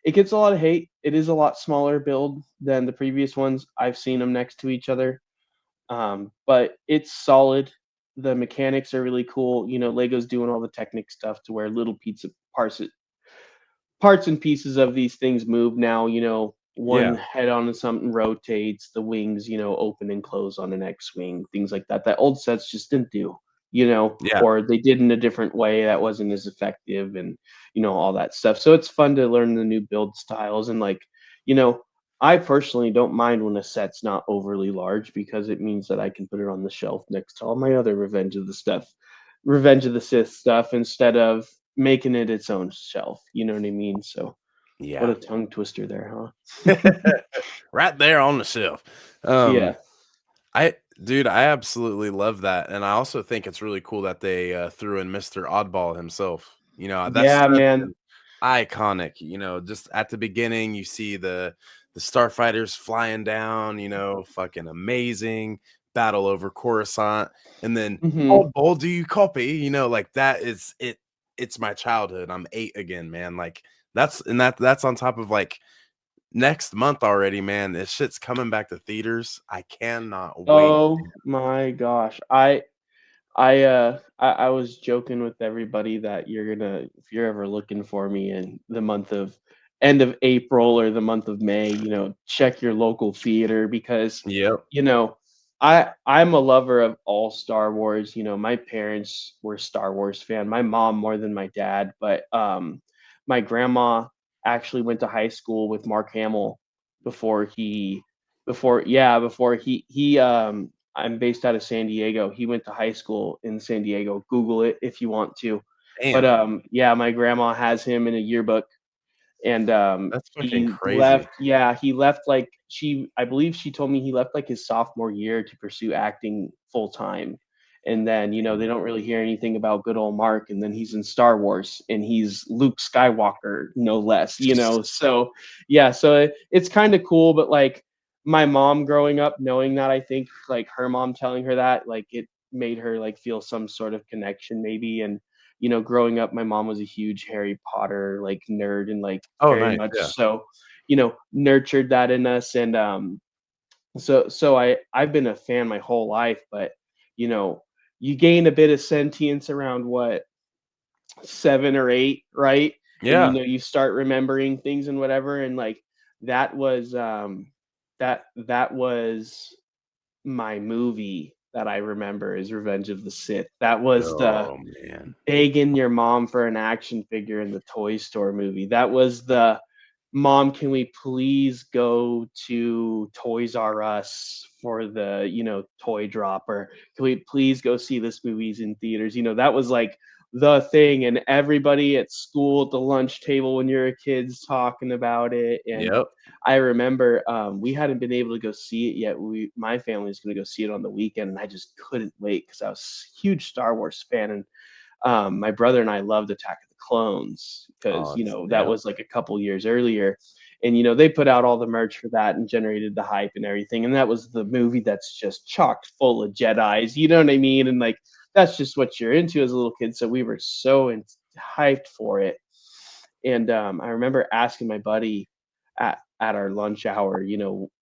S2: it gets a lot of hate. It is a lot smaller build than the previous ones. I've seen them next to each other, but it's solid. The mechanics are really cool. Lego's doing all the Technic stuff to where little pizza parts and pieces of these things move now. One
S1: Yeah,
S2: head on something rotates, the wings, open and close on an X-wing, things like that. That old sets just didn't do,
S1: yeah,
S2: or they did in a different way that wasn't as effective, and all that stuff. So it's fun to learn the new build styles, and you know, I personally don't mind when a set's not overly large because it means that I can put it on the shelf next to all my other Revenge of the Sith stuff instead of making it its own shelf. You know what I mean? So what
S1: yeah.
S2: a tongue twister there, huh?
S1: Right there on the shelf.
S2: Yeah.
S1: Um, I dude, I absolutely love that, and I also think it's really cool that they, threw in Mr. Oddball himself. That's
S2: Yeah,
S1: such
S2: man.
S1: an iconic, just at the beginning, you see the starfighters flying down, fucking amazing, battle over Coruscant, and then,
S2: Mhm.
S1: "Oh, bull, do you copy?" Like, that is it's my childhood. I'm 8 again, man, like, that's on top of, like, next month already, man. This shit's coming back to theaters. I cannot wait.
S2: Oh my gosh. I was joking with everybody that if you're ever looking for me in the month of end of April or the month of May, check your local theater because,
S1: Yep.
S2: you know, I'm a lover of all Star Wars. My parents were Star Wars fan. My mom more than my dad, but my grandma actually went to high school with Mark Hamill before he before he I'm based out of San Diego. He went to high school in San Diego. Google it if you want to. But
S1: Damn,
S2: yeah, my grandma has him in a yearbook, and
S1: that's fucking
S2: he
S1: crazy.
S2: left. Yeah, he left like I believe she told me he left like his sophomore year to pursue acting full time. And then, they
S1: Damn.
S2: don't really hear anything about good old Mark. And then he's in Star Wars and he's Luke Skywalker, no less. So, yeah, so it's kind of cool. But like my mom growing up, knowing that, I think like her mom telling her that, like it made her like feel some sort of connection maybe. And growing up, my mom was a huge Harry Potter like nerd and like
S1: Oh,
S2: very
S1: nice,
S2: much
S1: yeah.
S2: so, nurtured that in us. And so I've been a fan my whole life, but you know, you gain a bit of sentience around what 7 or 8, right? And
S1: Yeah.
S2: you start remembering things and whatever, and like that was that was my movie that I remember is Revenge of the Sith. That was the
S1: Oh man.
S2: begging your mom for an action figure in the Toy Store movie. That was the mom, can we please go to Toys R Us for the, toy drop, or can we please go see this movie's in theaters? That was like the thing, and everybody at school at the lunch table when you're a kid's talking about it. And
S1: Yep.
S2: I remember we hadn't been able to go see it yet. My family was going to go see it on the weekend, and I just couldn't wait because I was a huge Star Wars fan. And my brother and I loved Attack of the Clones because
S1: Oh,
S2: that
S1: yep.
S2: was like a couple years earlier, and they put out all the merch for that and generated the hype and everything, and that was the movie that's just chocked full of Jedi's. You know what I mean? And like that's just what you're into as a little kid. So we were so hyped for it, and I remember asking my buddy at our lunch hour,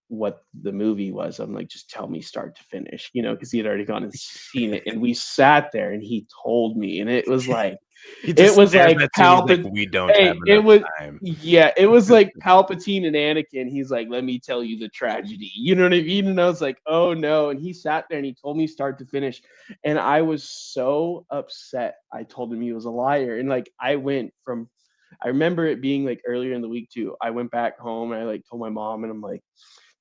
S2: what the movie was. I'm like, just tell me start to finish, because he had already gone and seen it. And we sat there and he told me, and it was like,
S1: He
S2: it
S1: just
S2: was
S1: stares
S2: like
S1: at you and he's like,
S2: Palpatine.
S1: we don't have
S2: Hey, it
S1: enough
S2: was,
S1: time.
S2: yeah, it was like Palpatine and Anakin. He's like, let me tell you the tragedy. You know what I mean? And I was like, oh no. And he sat there and he told me start to finish. And I was so upset. I told him he was a liar. And like, I remember it being like earlier in the week too. I went back home and I like told my mom, and I'm like,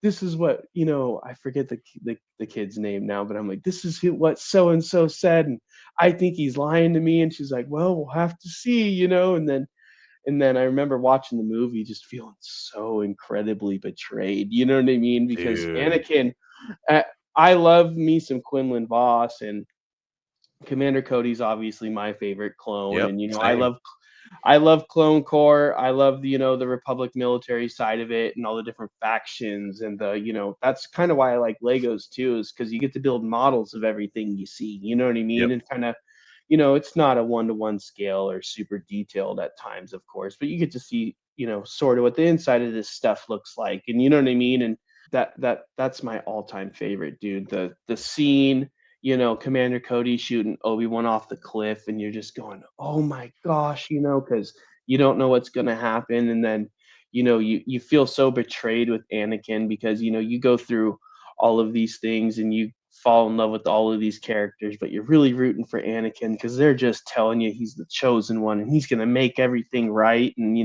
S2: this is what, I forget the kid's name now, but I'm like, this is what so and so said, and I think he's lying to me. And she's like, well, we'll have to see. And then I remember watching the movie just feeling so incredibly betrayed. You know what I mean? Because
S1: Dude.
S2: Anakin, uh, I love me some Quinlan Voss, and Commander Cody's obviously my favorite clone.
S1: Yep.
S2: And
S1: Same.
S2: I love Clone Corps. I love the Republic military side of it and all the different factions, and that's kind of why I like Legos too, is because you get to build models of everything you see. You know what I mean?
S1: Yep.
S2: And kind of, it's not a 1-to-1 scale or super detailed at times, of course, but you get to see sort of what the inside of this stuff looks like, and you know what I mean. And that's my all-time favorite, dude. The scene, Commander Cody shooting Obi-Wan off the cliff, and you're just going, oh my gosh, because you don't know what's going to happen. And then, you feel so betrayed with Anakin because, you go through all of these things and you fall in love with all of these characters, but you're really rooting for Anakin because they're just telling you he's the chosen one and he's going to make everything right. And,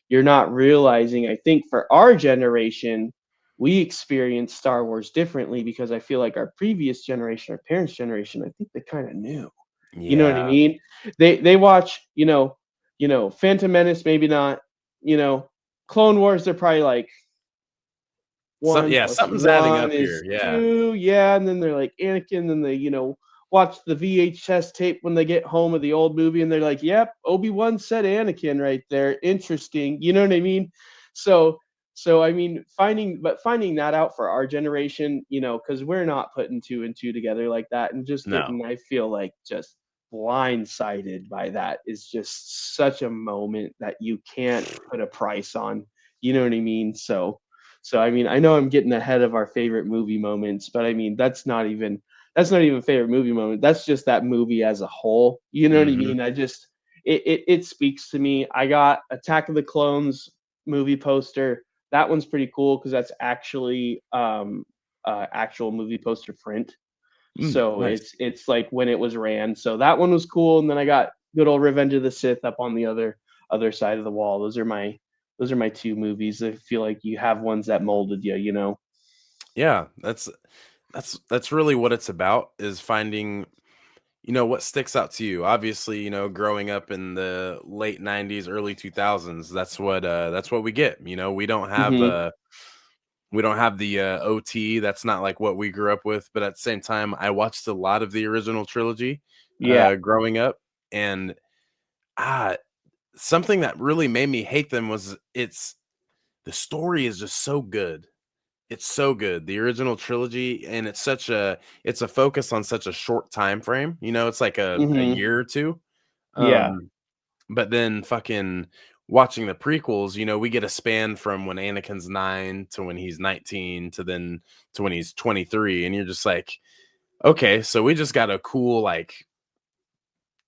S2: you're not realizing, I think for our generation, we experience Star Wars differently because I feel like our previous generation, our parents' generation, I think they kind of knew. You know what I
S1: Yeah.
S2: mean? They watch, Phantom Menace, maybe not, you know, Clone Wars, they're probably like one
S1: Yeah,
S2: plus
S1: something's adding
S2: one
S1: up here.
S2: is
S1: Yeah.
S2: two, yeah, and then they're like Anakin, then they, watch the VHS tape when they get home of the old movie, and they're like, "Yep, Obi-Wan said Anakin right there. Interesting." You know what I mean? So, I mean, finding that out for our generation, because we're not putting two and two together like that, and just
S1: No.
S2: getting, I feel like, just blindsided by that is just such a moment that you can't put a price on. You know what I mean? So I mean, I know I'm getting ahead of our favorite movie moments, but I mean, that's not even favorite movie moment. That's just that movie as a whole. You know what I
S1: Hmm.
S2: mean? It speaks to me. I got Attack of the Clones movie poster. That one's pretty cool because that's actually actual movie poster print. So
S1: Nice.
S2: it's like when it was ran. So that one was cool. And then I got good old Revenge of the Sith up on the other side of the wall. Those are my two movies. I feel like you have ones that molded you.
S1: Yeah, that's really what it's about, is finding, what sticks out to you. Obviously, growing up in the late 90s, early 2000s, that's what we get.
S2: Hmm.
S1: We don't have the OT. That's not like what we grew up with, but at the same time, I watched a lot of the original trilogy
S2: Yeah.
S1: growing up, and ah something that really made me hate them was the story is just so good. It's so good. The original trilogy, and it's a focus on such a short time frame. It's like a
S2: Hmm.
S1: year or two.
S2: Yeah.
S1: But then fucking watching the prequels, we get a span from when Anakin's 9 to when he's 19 to when he's 23, and you're just like, okay, so we just got a cool like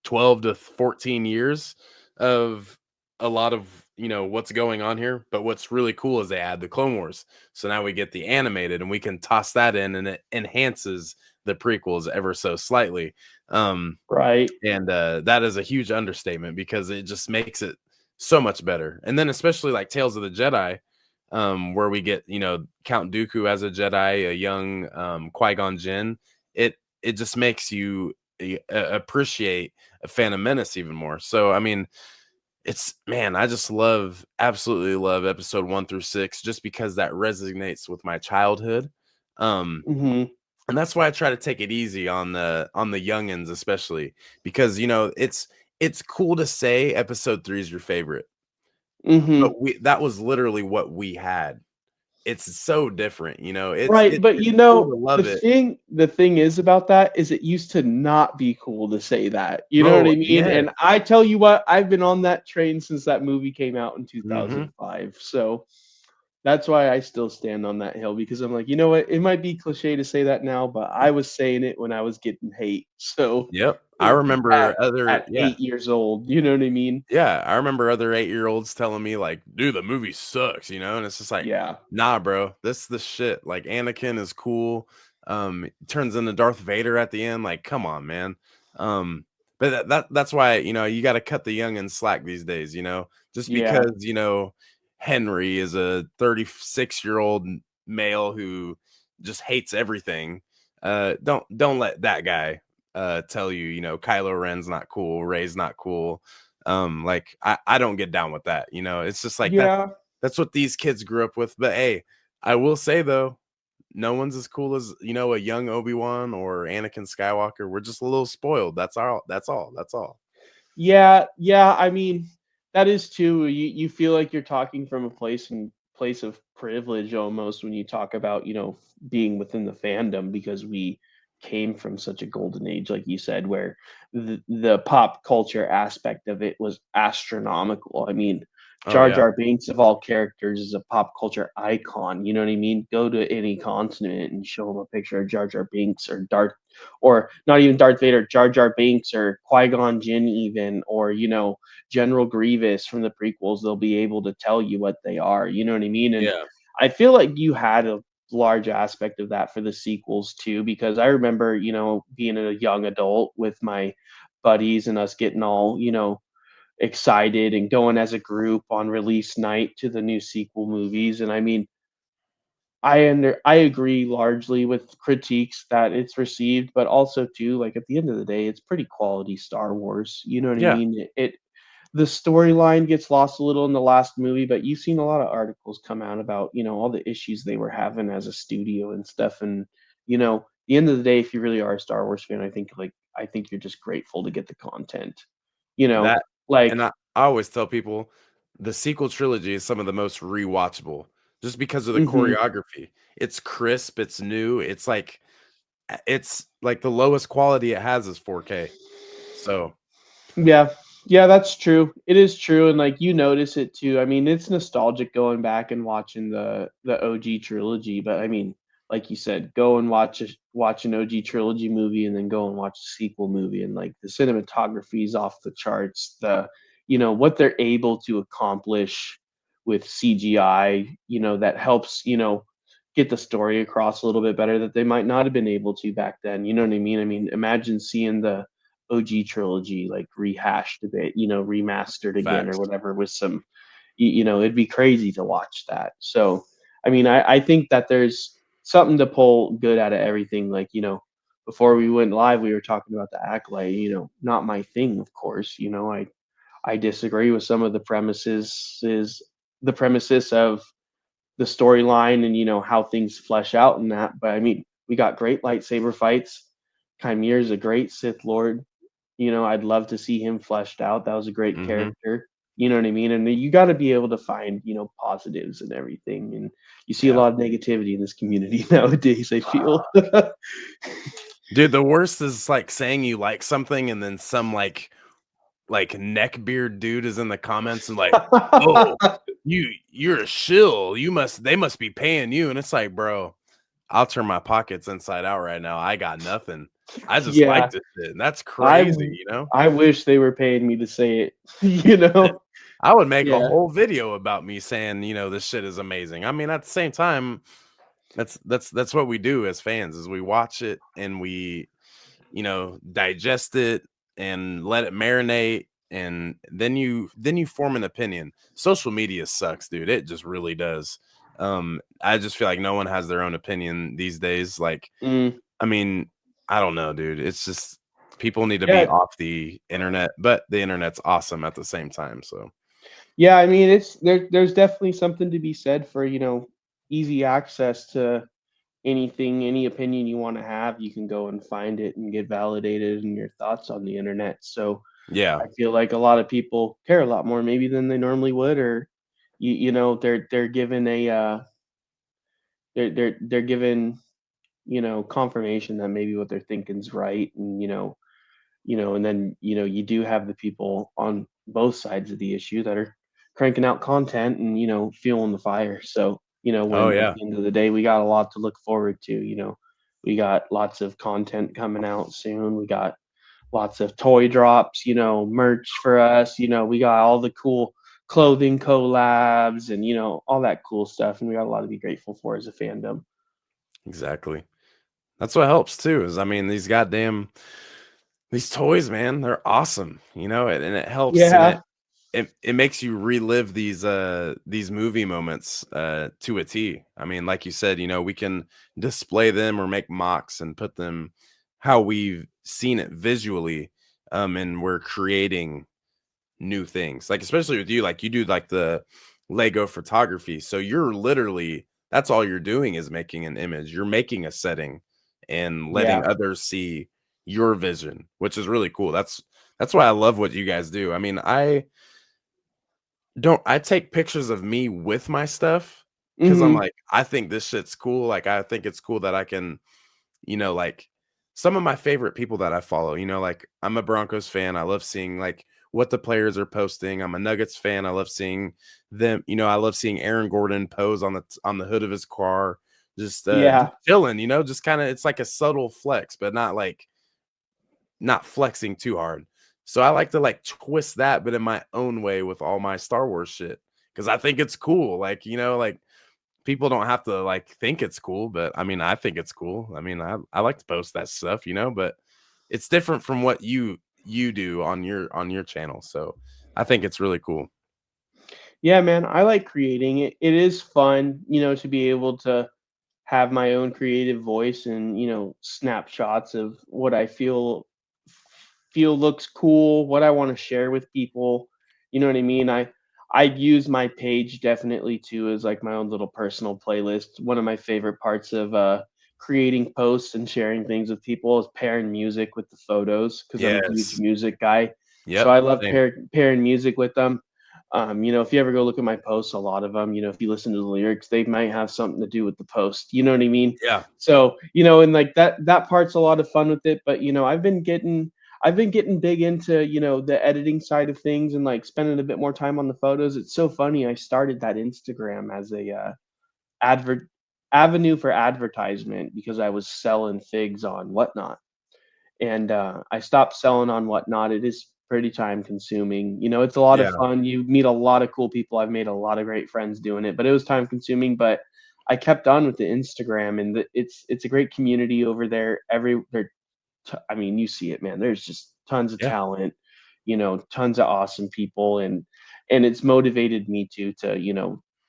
S1: 12 to 14 years of a lot of what's going on here. But what's really cool is they add the Clone Wars. So now we get the animated and we can toss that in and it enhances the prequels ever so slightly.
S2: Right.
S1: And that is a huge understatement because it just makes it so much better. And then especially like Tales of the Jedi, where we get Count Dooku as a Jedi, a young Qui-Gon Jinn. It just makes you appreciate a Phantom Menace even more. So I mean, I just absolutely love episode 1 through 6 just because that resonates with my childhood.
S2: Mm-hmm.
S1: And that's why I try to take it easy on the youngins, especially because it's cool to say episode 3 is your favorite,
S2: Mm-hmm.
S1: but that was literally what we had. It's so different,
S2: Right, but
S1: it's cool to
S2: the
S1: love it.
S2: thing is about that is it used to not be cool to say that. You know what
S1: Oh
S2: I mean?
S1: yeah.
S2: And I tell you what, I've been on that train since that movie came out in
S1: Hmm.
S2: 2005. So that's why I still stand on that hill because I'm like, you know what? It might be cliche to say that now, but I was saying it when I was getting hate. So
S1: Yep, I
S2: it,
S1: remember
S2: at 8 years old, you know what I mean?
S1: yeah, I remember other 8-year-olds telling me like, "Dude, the movie sucks," and it's just like,
S2: Yeah.
S1: "Nah, bro, this is the shit." Like Anakin is cool, turns into Darth Vader at the end. Like, come on, man. But that's why you got to cut the youngins slack these days. Just
S2: Yeah.
S1: because Henry is a 36-year-old male who just hates everything. Don't let that guy tell you, Kylo Ren's not cool, Rey's not cool. Like I don't get down with that. It's just like
S2: Yeah.
S1: that's what these kids grew up with. But hey, I will say though, no one's as cool as a young Obi-Wan or Anakin Skywalker. We're just a little spoiled. That's all. That's all. That's all.
S2: Yeah, yeah. I mean, that is too. You feel like you're talking from a place of privilege almost when you talk about being within the fandom because we came from such a golden age, like you said, where the pop culture aspect of it was astronomical. I mean,
S1: Oh
S2: Jar
S1: yeah.
S2: Jar Binks of all characters is a pop culture icon. You know what I mean? Go to any continent and show them a picture of Jar Jar Binks or Darth or not even Darth Vader, Jar Jar Binks or Qui-Gon Jinn even, or General Grievous from the prequels, they'll be able to tell you what they are. You know what I mean? And
S1: Yeah.
S2: I feel like you had a large aspect of that for the sequels too, because I remember, being a young adult with my buddies and us getting all, excited and going as a group on release night to the new sequel movies. And I mean, I agree largely with critiques that it's received, but also too, like, at the end of the day, it's pretty quality Star Wars, you know what I
S1: Yeah.
S2: mean? The storyline gets lost a little in the last movie, but you've seen a lot of articles come out about, all the issues they were having as a studio and stuff, and, the end of the day, if you really are a Star Wars fan, I think you're just grateful to get the content, you know?
S1: That and
S2: Like
S1: I always tell people the sequel trilogy is some of the most rewatchable just because of the
S2: mhm.
S1: choreography. It's crisp, it's new, it's like the lowest quality it has is 4K. So,
S2: Yeah. Yeah, that's true. It is true, and, like, you notice it too. I mean, it's nostalgic going back and watching the OG trilogy, but, I mean, like you said, go and watch an OG trilogy movie and then go and watch the sequel movie, and, like, the cinematography is off the charts. What they're able to accomplish with CGI, that helps, get the story across a little bit better that they might not have been able to back then, you know what I mean? I mean, imagine seeing the OG trilogy like rehashed a bit, remastered again or
S1: facts.
S2: whatever with some, it'd be crazy to watch that. So, I mean, I think that there's something to pull good out of everything. Like, before we went live, we were talking about the Acolyte, not my thing, of course. I disagree with some of the premises of the storyline and how things flesh out in that. But I mean, we got great lightsaber fights. Chimere's a great Sith Lord. I'd love to see him fleshed out. That was a great
S1: Mhm.
S2: character. You know what I mean? And you got to be able to find, positives and everything. And you see a
S1: Yeah.
S2: lot of negativity in this community nowadays, I feel.
S1: Dude, the worst is, like, saying you like something and then some, like, neckbeard dude is in the comments and like, "Oh, you're a shill. They must be paying you," and it's like, "Bro, I'll turn my pockets inside out right now. I got nothing. I just like
S2: Yeah.
S1: this shit," and that's
S2: I
S1: crazy, you know?
S2: I wish they were paying me to say it, you know?
S1: I would make a
S2: Yeah.
S1: whole video about me saying, this shit is amazing. I mean, at the same time, that's what we do as fans is we watch it and we, digest it and let it marinate, and then you form an opinion. Social media sucks, dude. It just really does. I just feel like no one has their own opinion these days. Like,
S2: Mm,
S1: I mean, I don't know, dude. It's just people need to be
S2: yeah.
S1: off the internet, but the internet's awesome at the same time. So
S2: Yeah, I mean, there's definitely something to be said for, easy access to anything, any opinion you want to have. You can go and find it and get validated in your thoughts on the internet. So
S1: yeah.
S2: I feel like a lot of people care a lot more maybe than they normally would, or they're given a they're given, confirmation that maybe what they're thinking is right, and and then you do have the people on both sides of the issue that are cranking out content and fueling the fire. So
S1: Oh
S2: when at
S1: yeah.
S2: the end of the day, we got a lot to look forward to. We got lots of content coming out soon. We got lots of toy drops, merch for us. We got all the cool clothing collabs and all that cool stuff, and we got a lot to be grateful for as a fandom.
S1: Exactly. That's what helps too. Is I mean, these toys, man, they're awesome, and it helps, and
S2: Yeah.
S1: it makes you relive these movie moments to a T. I mean, like you said, we can display them or make mocks and put them how we've seen it visually, and we're creating new things. Like especially with you, like you do like the Lego photography. So you're literally that's all you're doing is making an image. You're making a setting and letting
S2: Yeah.
S1: others see your vision, which is really cool. That's why I love what you guys do. I mean, I take pictures of me with my stuff because I'm
S2: Mhm.
S1: like, I think this shit's cool. Like I think it's cool that I can, like some of my favorite people that I follow, like I'm a Broncos fan. I love seeing like what the players are posting. I'm a Nuggets fan. I love seeing them, I love seeing Aaron Gordon pose on the hood of his car, just
S2: Yeah.
S1: chilling, just kind of it's like a subtle flex, but not flexing too hard. So I like to like twist that, but in my own way with all my Star Wars shit. Cause I think it's cool. Like, like people don't have to like think it's cool, but I mean, I think it's cool. I mean, I like to post that stuff, but it's different from what you do on your channel. So I think it's really cool.
S2: Yeah, man, I like creating it. It is fun, to be able to have my own creative voice and, snapshots of what I feel looks cool, what I want to share with people. You know what I mean? I use my page definitely too as like my own little personal playlist. One of my favorite parts of creating posts and sharing things with people is pairing music with the photos because I'm a huge
S1: Yes.
S2: music guy. So
S1: Yep.
S2: I love
S1: Same.
S2: pairing music with them. If you ever go look at my posts, a lot of them, if you listen to the lyrics, they might have something to do with the post. You know what I mean?
S1: Yeah.
S2: So, and like that part's a lot of fun with it. But I've been getting big into, the editing side of things and like spending a bit more time on the photos. It's so funny. I started that Instagram as a advert avenue for advertisement because I was selling figs on Whatnot, and I stopped selling on Whatnot. It is pretty time consuming. It's a lot of
S1: Yeah.
S2: fun. You meet a lot of cool people. I've made a lot of great friends doing it, but it was time consuming. But I kept on with the Instagram, and it's a great community over there. I mean, you see it, man. There's just tons of
S1: Yeah.
S2: talent, tons of awesome people, and it's motivated me to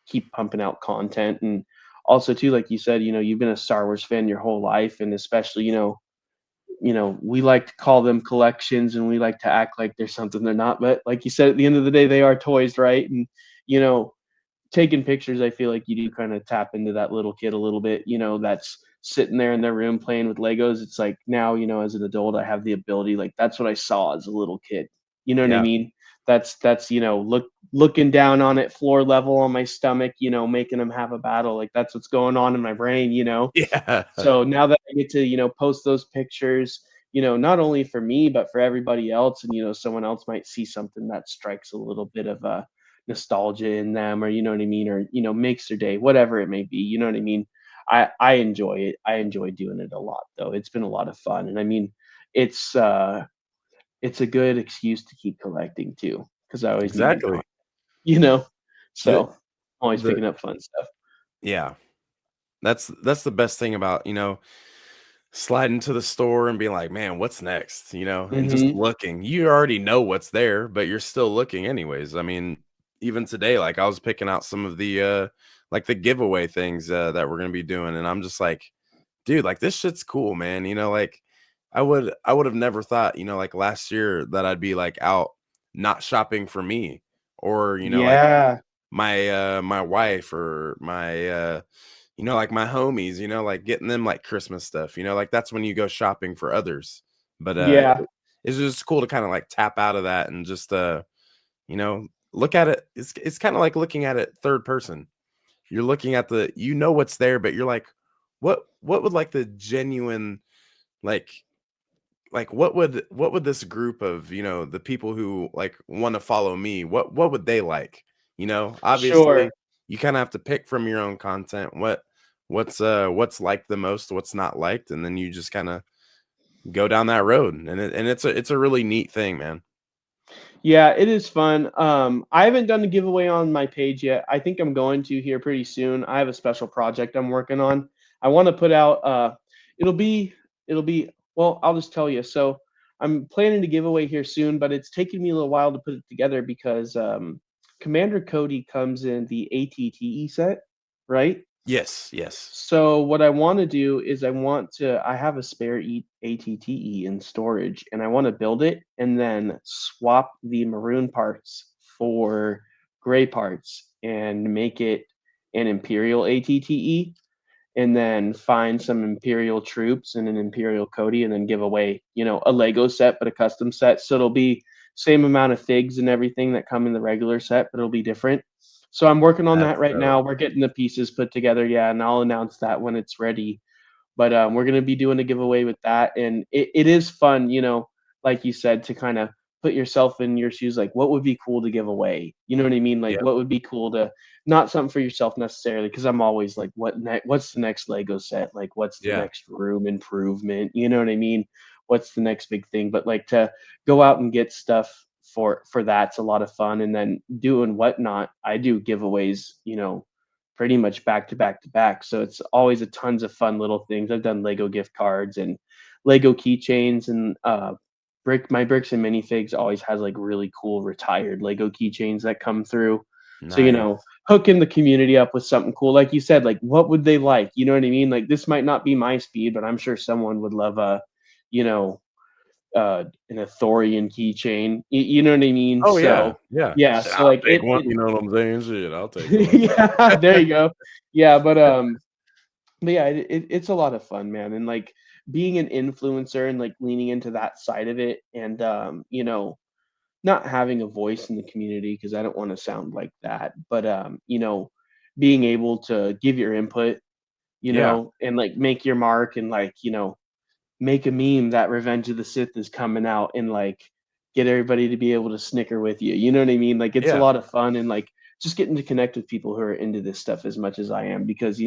S2: keep pumping out content. And also too, like you said, you've been a Star Wars fan your whole life, and especially, we like to call them collections and we like to act like they're something they're not. But like you said, at the end of the day, they are toys, right? And, you know, taking pictures, I feel like you do kind of tap into that little kid a little bit, that's sitting there in their room playing with Legos. It's like now, as an adult, I have the ability, like that's what I saw as a little kid. You know what I
S1: Yeah.
S2: mean? That's looking down on it floor level on my stomach, making them have a battle. Like that's what's going on in my brain.
S1: Yeah.
S2: So now that I get to, post those pictures, not only for me, but for everybody else, and, someone else might see something that strikes a little bit of a nostalgia in them, or, you know what I mean? Or, makes their day, whatever it may be, you know what I mean? I enjoy it. I enjoy doing it a lot though. It's been a lot of fun. And I mean, it's, uh, it's a good excuse to keep collecting too, because I always need new
S1: Exactly.
S2: content. you know.
S1: The
S2: So always
S1: the
S2: picking up fun stuff.
S1: yeah, that's the best thing about, sliding to the store and being like, "Man, what's next?" And just
S2: Hmm.
S1: looking. You already know what's there, but you're still looking anyways. I mean, even today, like, I was picking out some of the, like, the giveaway things, that we're gonna be doing, and I'm just like, "Dude, like, this shit's cool, man." Like, I would have never thought, like, last year that I'd be, like, out not shopping for me or, like,
S2: Yeah,
S1: my wife or my, like my homies, like getting them like Christmas stuff, like that's when you go shopping for others. But
S2: yeah,
S1: it's just cool to kind of like tap out of that and just look at it. It's kind of like looking at it third person. You're looking at what's there, but you're like, what would like the genuine like what would this group of the people who like want to follow me, what would they like?
S2: sure.
S1: Obviously you kind of have to pick from your own content what's liked the most, what's not liked, and then you just kind of go down that road, and it's a really neat thing, man.
S2: Yeah, it is fun. I haven't done the giveaway on my page yet. I think I'm going to here pretty soon. I have a special project I'm working on. I want to put out it'll be well, I'll just tell you. So, I'm planning to give away here soon, but it's taking me a little while to put it together because Commander Cody comes in the ATTE set, right?
S1: Yes, yes.
S2: So what I want to do is I have a spare ATTE in storage and I want to build it and then swap the maroon parts for gray parts and make it an Imperial ATTE and then find some Imperial troops and an Imperial Cody and then give away, a Lego set but a custom set. So it'll be same amount of figs and everything that come in the regular set, but it'll be different. So I'm working on that
S1: That's
S2: right
S1: dope.
S2: now. We're getting the pieces put together, yeah, and I'll announce that when it's ready. But we're gonna be doing a giveaway with that, and it is fun, like you said, to kind of put yourself in your shoes. Like, what would be cool to give away? You know what I mean? Like,
S1: Yep.
S2: what would be cool to not something for yourself necessarily, because I'm always like, what's the next Lego set? Like, what's the
S1: Yeah.
S2: next room improvement? You know what I mean? What's the next big thing? But like to go out and get stuff for that's a lot of fun. And then doing whatnot, I do giveaways, pretty much back to back to back. So it's always a tons of fun little things. I've done Lego gift cards and Lego keychains and my bricks and minifigs always has like really cool retired Lego keychains that come through. So,
S1: Nice.
S2: hooking the community up with something cool. Like you said, like what would they like? You know what I mean? Like this might not be my speed, but I'm sure someone would love you know, an Athorian keychain. You know what I mean?
S1: Oh yeah,
S2: So
S1: yeah.
S2: yeah,
S1: Shit,
S2: so
S1: I'll
S2: like
S1: take one, you know what I'm saying? Shit, I'll take one.
S2: yeah, there you go. Yeah, but yeah, it's a lot of fun, man. And like being an influencer and like leaning into that side of it and not having a voice in the community because I don't want to sound like that, but being able to give your input,
S1: Yeah,
S2: and like make your mark and like, make a meme that Revenge of the Sith is coming out and like get everybody to be able to snicker with you. You know what I mean? Like it's a
S1: yeah,
S2: lot of fun and like just getting to connect with people who are into this stuff as much as I am because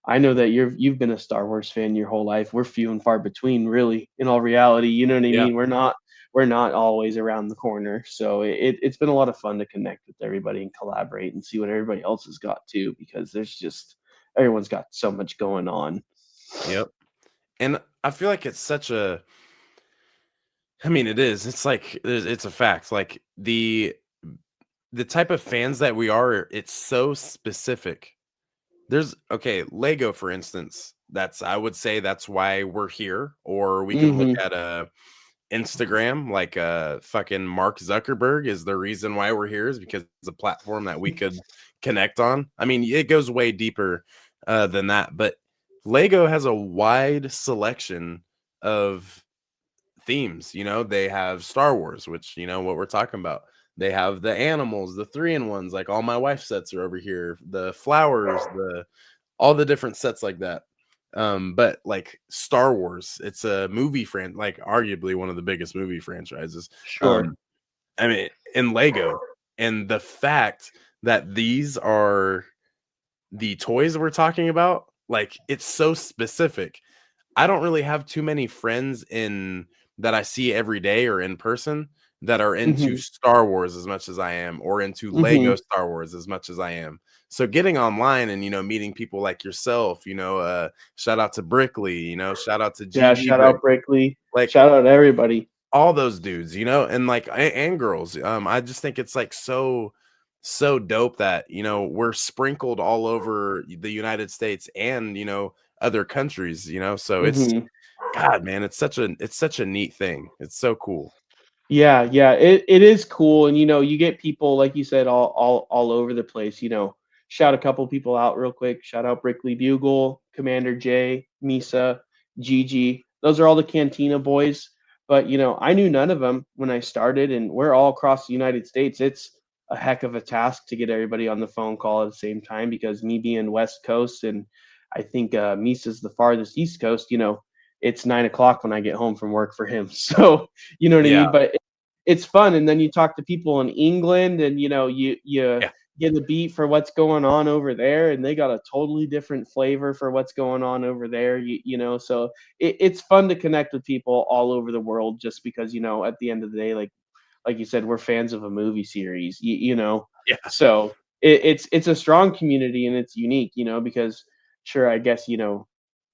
S2: I know that you've been a Star Wars fan your whole life. We're few and far between, really, in all reality. You know what I
S1: yeah.
S2: mean? We're not always around the corner. So it's been a lot of fun to connect with everybody and collaborate and see what everybody else has got too, because there's just everyone's got so much going on.
S1: Yep. And I feel like it's such a I mean, it is. It's like it's a fact. Like the type of fans that we are, it's so specific. There's okay, Lego for instance. That's I would say that's why we're here. Or we can look
S2: Hmm.
S1: at Instagram, like fucking Mark Zuckerberg is the reason why we're here is because it's a platform that we could connect on. I mean, it goes way deeper than that, but Lego has a wide selection of themes. They have Star Wars, which what we're talking about. They have the animals, the 3-in-1s, like all my wife's sets are over here, the flowers, the all the different sets like that. But like Star Wars, it's a movie like arguably one of the biggest movie franchises.
S2: Sure.
S1: Um, I mean, in Lego, and the fact that these are the toys we're talking about, like it's so specific. I don't really have too many friends in that I see every day or in person that are into
S2: Mhm.
S1: Star Wars as much as I am, or into Lego
S2: Mhm.
S1: Star Wars as much as I am. So getting online and meeting people like yourself, shout out to Brickley, shout out to
S2: Yeah,
S1: GG
S2: shout
S1: Brick,
S2: out Brickley.
S1: like
S2: Shout out to everybody.
S1: all those dudes, and like and girls. I just think it's like so dope that we're sprinkled all over the United States and other countries. So it's
S2: Mhm.
S1: God, man, it's such a neat thing. It's so cool.
S2: Yeah, yeah, it is cool, and you get people like you said all over the place. Shout a couple people out real quick. Shout out Brickley Bugle, Commander J, Misa, Gigi. Those are all the Cantina boys. But I knew none of them when I started, and we're all across the United States. It's a heck of a task to get everybody on the phone call at the same time because me being West Coast and I think Misa's the farthest East Coast. It's 9 o'clock when I get home from work for him. So you know what I
S1: Yeah,
S2: mean? But it's fun, and then you talk to people in England, and you
S1: yeah,
S2: get a beat for what's going on over there, and they got a totally different flavor for what's going on over there. So it's fun to connect with people all over the world, just because at the end of the day, like you said, we're fans of a movie series.
S1: yeah.
S2: So it's a strong community and it's unique. Because sure, I guess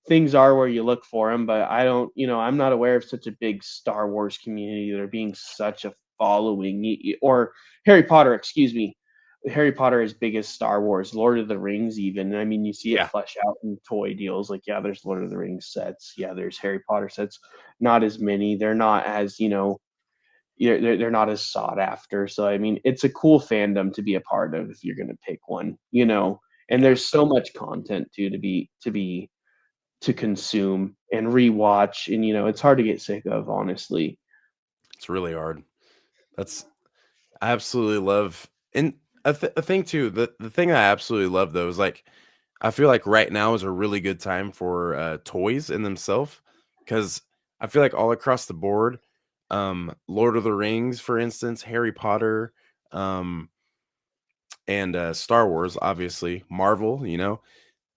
S2: things are where you look for them, but I don't, I'm not aware of such a big Star Wars community that are being such a following, or Harry Potter, excuse me. Harry Potter is big as Star Wars, Lord of the Rings, even. I mean, you see it
S1: Yeah.
S2: flesh out in toy deals. Like, yeah, there's Lord of the Rings sets. Yeah, there's Harry Potter sets. Not as many. They're not as, they're not as sought after. So, I mean, it's a cool fandom to be a part of if you're going to pick one. And
S1: Yeah,
S2: there's so much content too to consume and rewatch, and it's hard to get sick of, honestly.
S1: it's really hard. That's I absolutely love, and a thing too. The thing I absolutely love though is like I feel like right now is a really good time for toys in themselves because I feel like all across the board, Lord of the Rings, for instance, Harry Potter, um, and Star Wars, obviously, Marvel,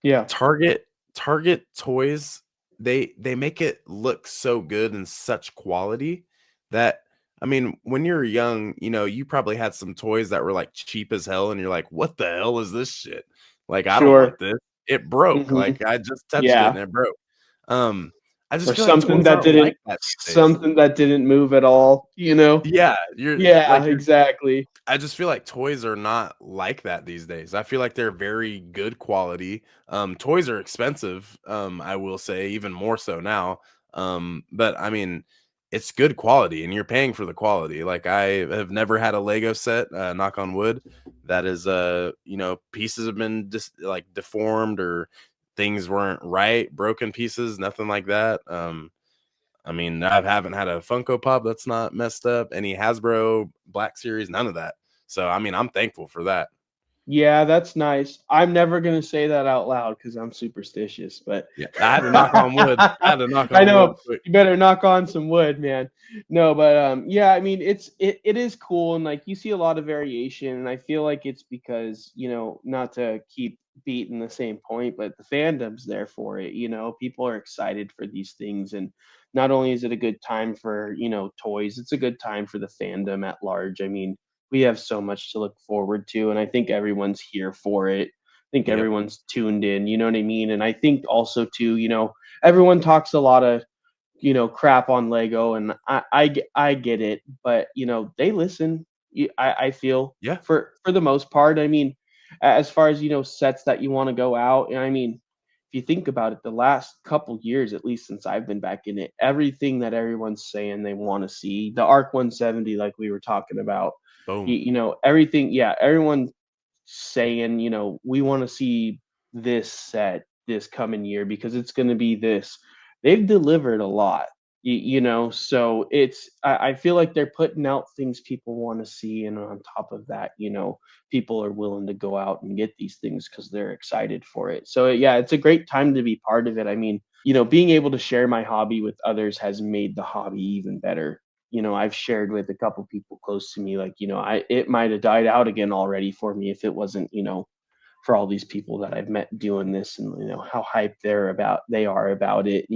S2: Yeah,
S1: Target toys, they make it look so good and such quality that I mean, when you're young, you probably had some toys that were like cheap as hell and you're like, "What the hell is this shit?" Like, I don't want
S2: sure.
S1: this. It broke.
S2: Hmm.
S1: Like I just touched it
S2: Yeah,
S1: and it broke. Um I just
S2: or
S1: feel like toys aren't like that these days.
S2: something that didn't move at all.
S1: Yeah,
S2: Yeah, exactly.
S1: I just feel like toys are not like that these days. I feel like they're very good quality. Toys are expensive, I will say, even more so now. But I mean, it's good quality, and you're paying for the quality. Like I have never had a Lego set, knock on wood, that is, pieces have been just like deformed or things weren't right, broken pieces, nothing like that. I mean, I haven't had a Funko Pop that's not messed up, any Hasbro Black Series, none of that. So, I mean, I'm thankful for that.
S2: Yeah, that's nice. I'm never gonna say that out loud because I'm superstitious, but
S1: Yeah, I had to knock on wood. I had to knock
S2: I
S1: on wood
S2: know
S1: quick.
S2: you better knock on some wood, man. No, but yeah, I mean it is cool, and like you see a lot of variation, and I feel like it's because not to keep beating the same point, but the fandom's there for it. People are excited for these things, and not only is it a good time for toys, it's a good time for the fandom at large. I mean, we have so much to look forward to, and I think everyone's here for it. I think
S1: Yep.
S2: everyone's tuned in, you know what I mean? And I think also too, everyone talks a lot of crap on Lego, and I get it, but they listen. I feel
S1: Yeah.
S2: for the most part. I mean, as far as sets that you want to go out, and I mean, if you think about it, the last couple years, at least since I've been back in it, everything that everyone's saying they want to see, the Arc 170, like we were talking about,
S1: Boom.
S2: everything, yeah, everyone saying, we want to see this set this coming year because it's going to be this. They've delivered a lot, so I feel like they're putting out things people want to see. And on top of that, people are willing to go out and get these things because they're excited for it. So yeah, it's a great time to be part of it. I mean, being able to share my hobby with others has made the hobby even better. I've shared with a couple people close to me, like, it might have died out again already for me if it wasn't, for all these people that I've met doing this, and how hyped they are about it.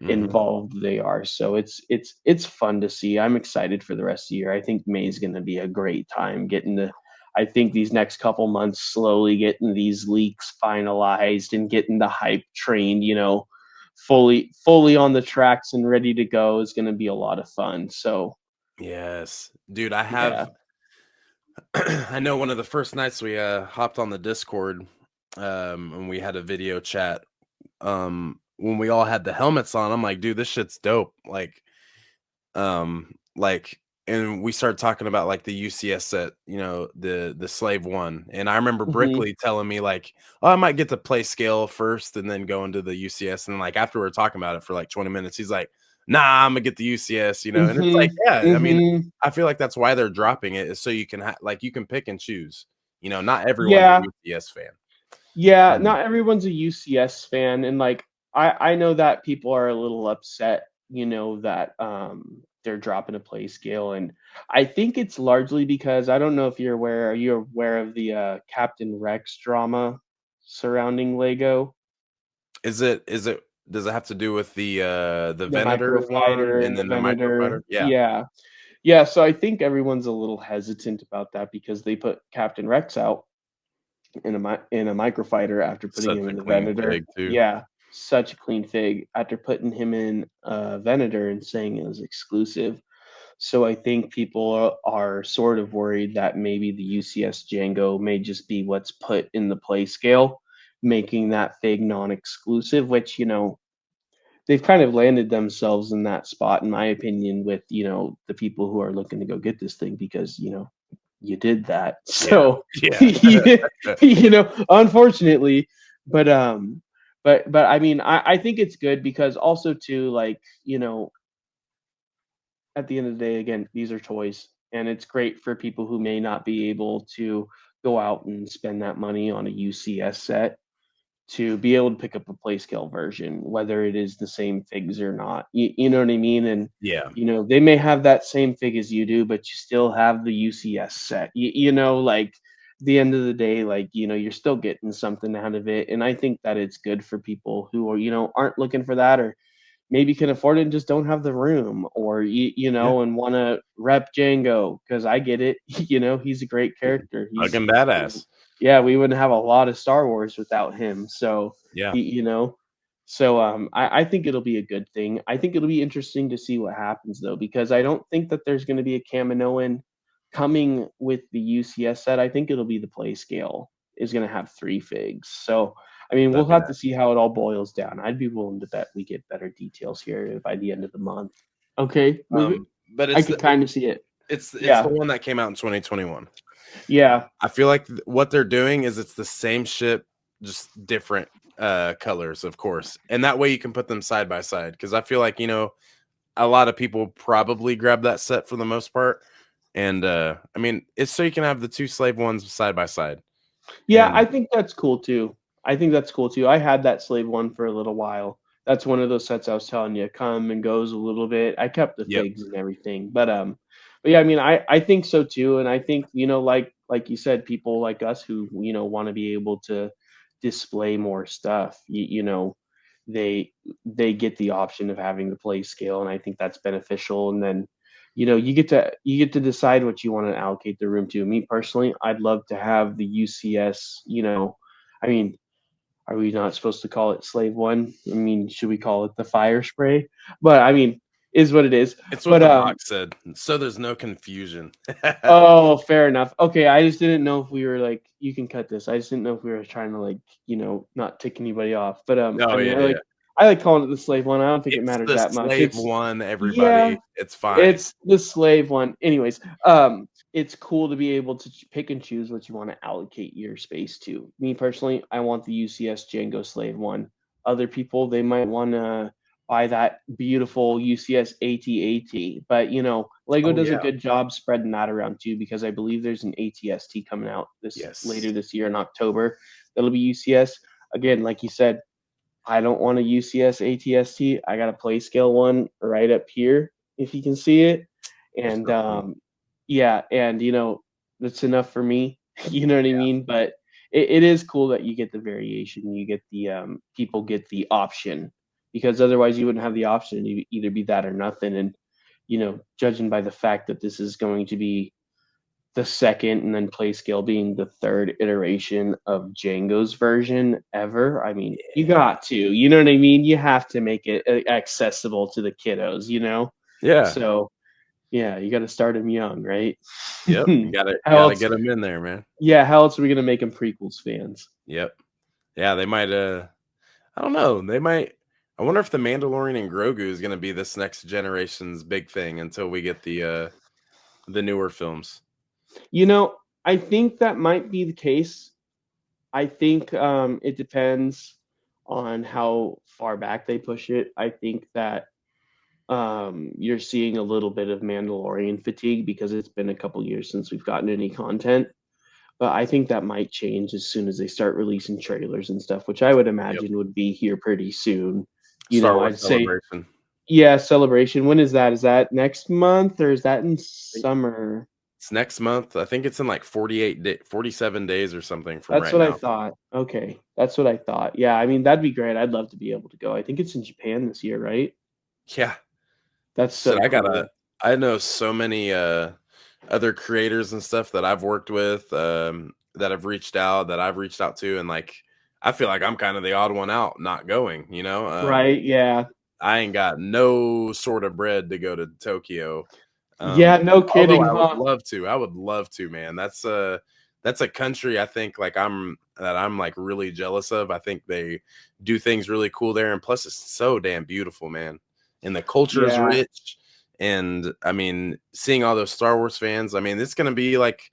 S1: Hmm.
S2: involved they are. So it's fun to see. I'm excited for the rest of the year. I think May is going to be a great time getting to. I think these next couple months, slowly getting these leaks finalized and getting the hype train, fully on the tracks and ready to go is going to be a lot of fun. So
S1: Yes, dude. I
S2: yeah.
S1: have. I know one of the first nights we hopped on the Discord, and we had a video chat. When we all had the helmets on, I'm like, dude, this shit's dope. Like, and we started talking about like the UCS set, the slave one. And I remember
S2: Hmm.
S1: Brickley telling me like, oh, I might get to play scale first and then go into the UCS. And like after we were talking about it for like 20 minutes, he's like, nah, I'm gonna get the UCS, and it's
S2: Hmm.
S1: like, yeah, I mean,
S2: Hmm.
S1: I feel like that's why they're dropping it, is so you can like you can pick and choose. Not everyone's a
S2: Yeah.
S1: UCS fan.
S2: Yeah,
S1: Um,
S2: not everyone's a UCS fan, and like I know that people are a little upset, that they're dropping a play scale, and I think it's largely because I don't know if you're aware. Are you aware of the Captain Rex drama surrounding Lego,
S1: is it does it have to do with the
S2: the
S1: Venator one
S2: microfighter
S1: and
S2: and the
S1: then the
S2: Venator?
S1: microfighter? Yeah,
S2: Yeah, yeah. So I think everyone's a little hesitant about that because they put Captain Rex out in a microfighter after putting
S1: such
S2: him
S1: a
S2: in the
S1: clean
S2: Venator.
S1: fig too.
S2: Yeah, such a clean fig after putting him in Venator and saying it was exclusive. So I think people are sort of worried that maybe the UCS Django may just be what's put in the play scale, making that fig non-exclusive, which they've kind of landed themselves in that spot, in my opinion, with the people who are looking to go get this thing because you did that.
S1: Yeah.
S2: So,
S1: Yeah.
S2: unfortunately, but I mean, I think it's good because also too, like, at the end of the day, again, these are toys, and it's great for people who may not be able to go out and spend that money on a UCS set to be able to pick up a play scale version, whether it is the same figs or not. You know what I mean? And
S1: Yeah.
S2: they may have that same fig as you do, but you still have the UCS set. Like the end of the day, like you're still getting something out of it. And I think that it's good for people who are aren't looking for that, or maybe can afford it and just don't have the room, or
S1: Yeah.
S2: and want to rep Django, because I get it. He's a great character.
S1: Fucking badass.
S2: Yeah, we wouldn't have a lot of Star Wars without him. So
S1: Yeah.
S2: y- you know, I think it'll be a good thing. I think it'll be interesting to see what happens though, because I don't think that there's going to be a Kaminoan coming with the UCS set. I think it'll be the play scale is going to have three figs. So I mean, we'll
S1: That'd be
S2: have to
S1: nice.
S2: see how it all boils down. I'd be willing to bet we get better details here by the end of the month. Okay,
S1: But
S2: I
S1: it's
S2: could kind of see it.
S1: it's the
S2: Yeah,
S1: one that came out in 2021.
S2: yeah,
S1: I feel like what they're doing is it's the same ship, just different colors, of course. And that way you can put them side by side, because I feel like, a lot of people probably grab that set for the most part. And I mean, it's so you can have the two slave ones side by side.
S2: yeah. I
S1: And
S2: think that's cool too. I think that's cool too. I had that slave one for a little while. That's one of those sets I was telling you, come and goes a little bit. I kept the
S1: yep.
S2: figs and everything, but yeah, I mean, I think so too, and I think like you said, people like us who want to be able to display more stuff. They get the option of having the play scale, and I think that's beneficial. And then you get to decide what you want to allocate the room to. Me personally, I'd love to have the UCS. I mean, are we not supposed to call it Slave One? I mean, should we call it the fire spray? But I mean, is what it is.
S1: It's what
S2: But
S1: the box said, so there's no confusion.
S2: oh, fair enough. Okay, I just didn't know if we were like, you can cut this. I just didn't know if we were trying to like, not tick anybody off. But I
S1: No,
S2: mean,
S1: yeah,
S2: I
S1: yeah.
S2: like I like calling it the slave one. I don't think it
S1: It's
S2: matters
S1: the
S2: that much.
S1: slave one,
S2: Yeah,
S1: everybody. It's fine.
S2: it's the slave one. Anyways, it's cool to be able to pick and choose what you want to allocate your space to. Me personally, I want the UCS Django slave one. Other people, they might want to buy that beautiful UCS AT-AT. But Lego
S1: Oh
S2: does a
S1: yeah.
S2: good job spreading that around too, because I believe there's an ATST coming out this
S1: Yes.
S2: later this year in October. That'll be UCS. Again, like you said, I don't want a UCS ATST. I got a play scale one right up here, if you can see it.
S1: There's
S2: And
S1: nothing.
S2: yeah, and that's enough for me. You know what I mean? But it is cool that you get the variation. You get the people get the option. because otherwise you wouldn't have the option to either be that or nothing. And judging by the fact that this is going to be the second and then play scale being the third iteration of Django's version ever. I mean, you got to, you know what I mean? You have to make it accessible to the kiddos.
S1: Yeah.
S2: So, yeah, you got to start them young, right?
S1: Yep. You gotta
S2: How
S1: gotta
S2: else?
S1: get them in there, man.
S2: Yeah, how else are we going to make them prequels fans?
S1: Yep. Yeah, they might I don't know. They might I wonder if the Mandalorian and Grogu is gonna be this next generation's big thing until we get the newer films.
S2: I think that might be the case. I think it depends on how far back they push it. I think that you're seeing a little bit of Mandalorian fatigue because it's been a couple years since we've gotten any content. But I think that might change as soon as they start releasing trailers and stuff, which I would
S1: Yep.
S2: imagine would be here pretty soon.
S1: Star Wars
S2: I'd say,
S1: Celebration.
S2: yeah, Celebration. When is that? Is that next month or is that in summer?
S1: It's next month. I think it's in like 47 days or something from
S2: That's
S1: right
S2: what I
S1: now.
S2: thought. Okay. That's what I thought. Yeah, I mean, that'd be great. I'd love to be able to go. I think it's in Japan this year, right?
S1: Yeah.
S2: That's
S1: Shit,
S2: so cool.
S1: I know so many other creators and stuff that I've worked with, that have reached out, that I've reached out to, and like I feel like I'm kind of the odd one out not going, you know?
S2: Right? Yeah.
S1: I ain't got no sort of bread to go to Tokyo.
S2: Yeah, no
S1: Although
S2: kidding, huh?
S1: I would love to, man. That's a country I think like I'm like really jealous of. I think they do things really cool there, and plus it's so damn beautiful, man. And the culture is
S2: Yeah.
S1: rich. And I mean, seeing all those Star Wars fans, I mean, it's gonna be like,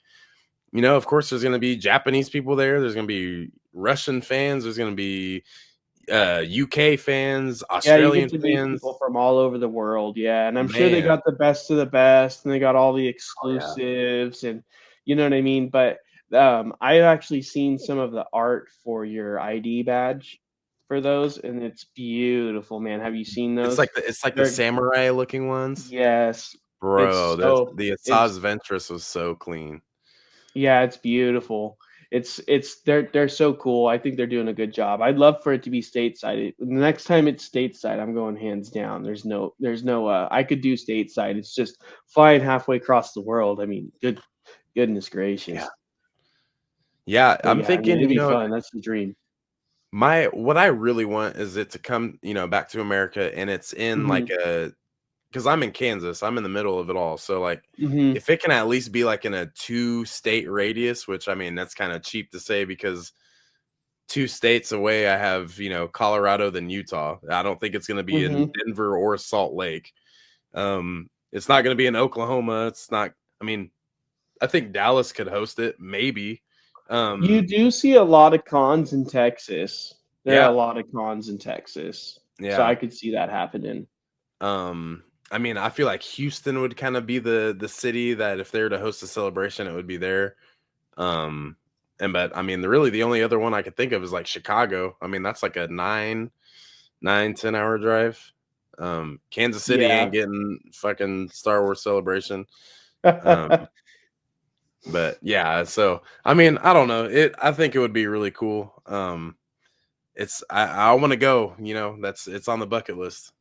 S1: of course there's gonna be Japanese people there, there's gonna be Russian fans, there's gonna be UK fans,
S2: Yeah, you get
S1: Australian
S2: to meet
S1: fans.
S2: people from all over the world. Yeah, and I'm sure they
S1: Man,
S2: got the best of the best, and they got all the
S1: oh yeah.
S2: exclusives, and you know what I mean. But I've actually seen some of the art for your ID badge for those, and it's beautiful, man. Have you seen those?
S1: It's like the
S2: They're
S1: samurai looking ones.
S2: yes,
S1: Bro,
S2: it's
S1: this
S2: so
S1: the
S2: it's
S1: Asaz Ventress was so clean.
S2: yeah, it's beautiful. It's they're so cool. I think they're doing a good job. I'd love for it to be stateside. The next time it's stateside, I'm going hands down. There's no I could do stateside. It's just flying halfway across the world. I mean, goodness
S1: Yeah.
S2: gracious.
S1: Yeah,
S2: But
S1: I'm
S2: yeah, I mean,
S1: thinking,
S2: it'd be fun. That's the dream.
S1: my what I really want is it to come, back to America, and it's in like
S2: Mhm.
S1: a because I'm in Kansas, I'm in the middle of it all. So like
S2: Mhm.
S1: if it can at least be like in a two-state radius, which I mean that's kind of cheap to say because two states away I have, Colorado then Utah. I don't think it's going to be in
S2: Mhm.
S1: Denver or Salt Lake. It's not going to be in Oklahoma. It's not I mean, I think Dallas could host it, maybe.
S2: You
S1: Um,
S2: do see a lot of cons in Texas. There are a
S1: yeah,
S2: lot of cons in Texas. So
S1: yeah.
S2: I could see that happening.
S1: I mean, I feel like Houston would kind of be the city that if they were to host a celebration, it would be there. Um, but I mean, really the only other one I could think of is like Chicago. I mean, that's like a 10 hour drive. Kansas City
S2: Yeah.
S1: ain't getting fucking Star Wars celebration. Um, but yeah, so I mean, I don't know. I think it would be really cool. I want to go, it's on the bucket list.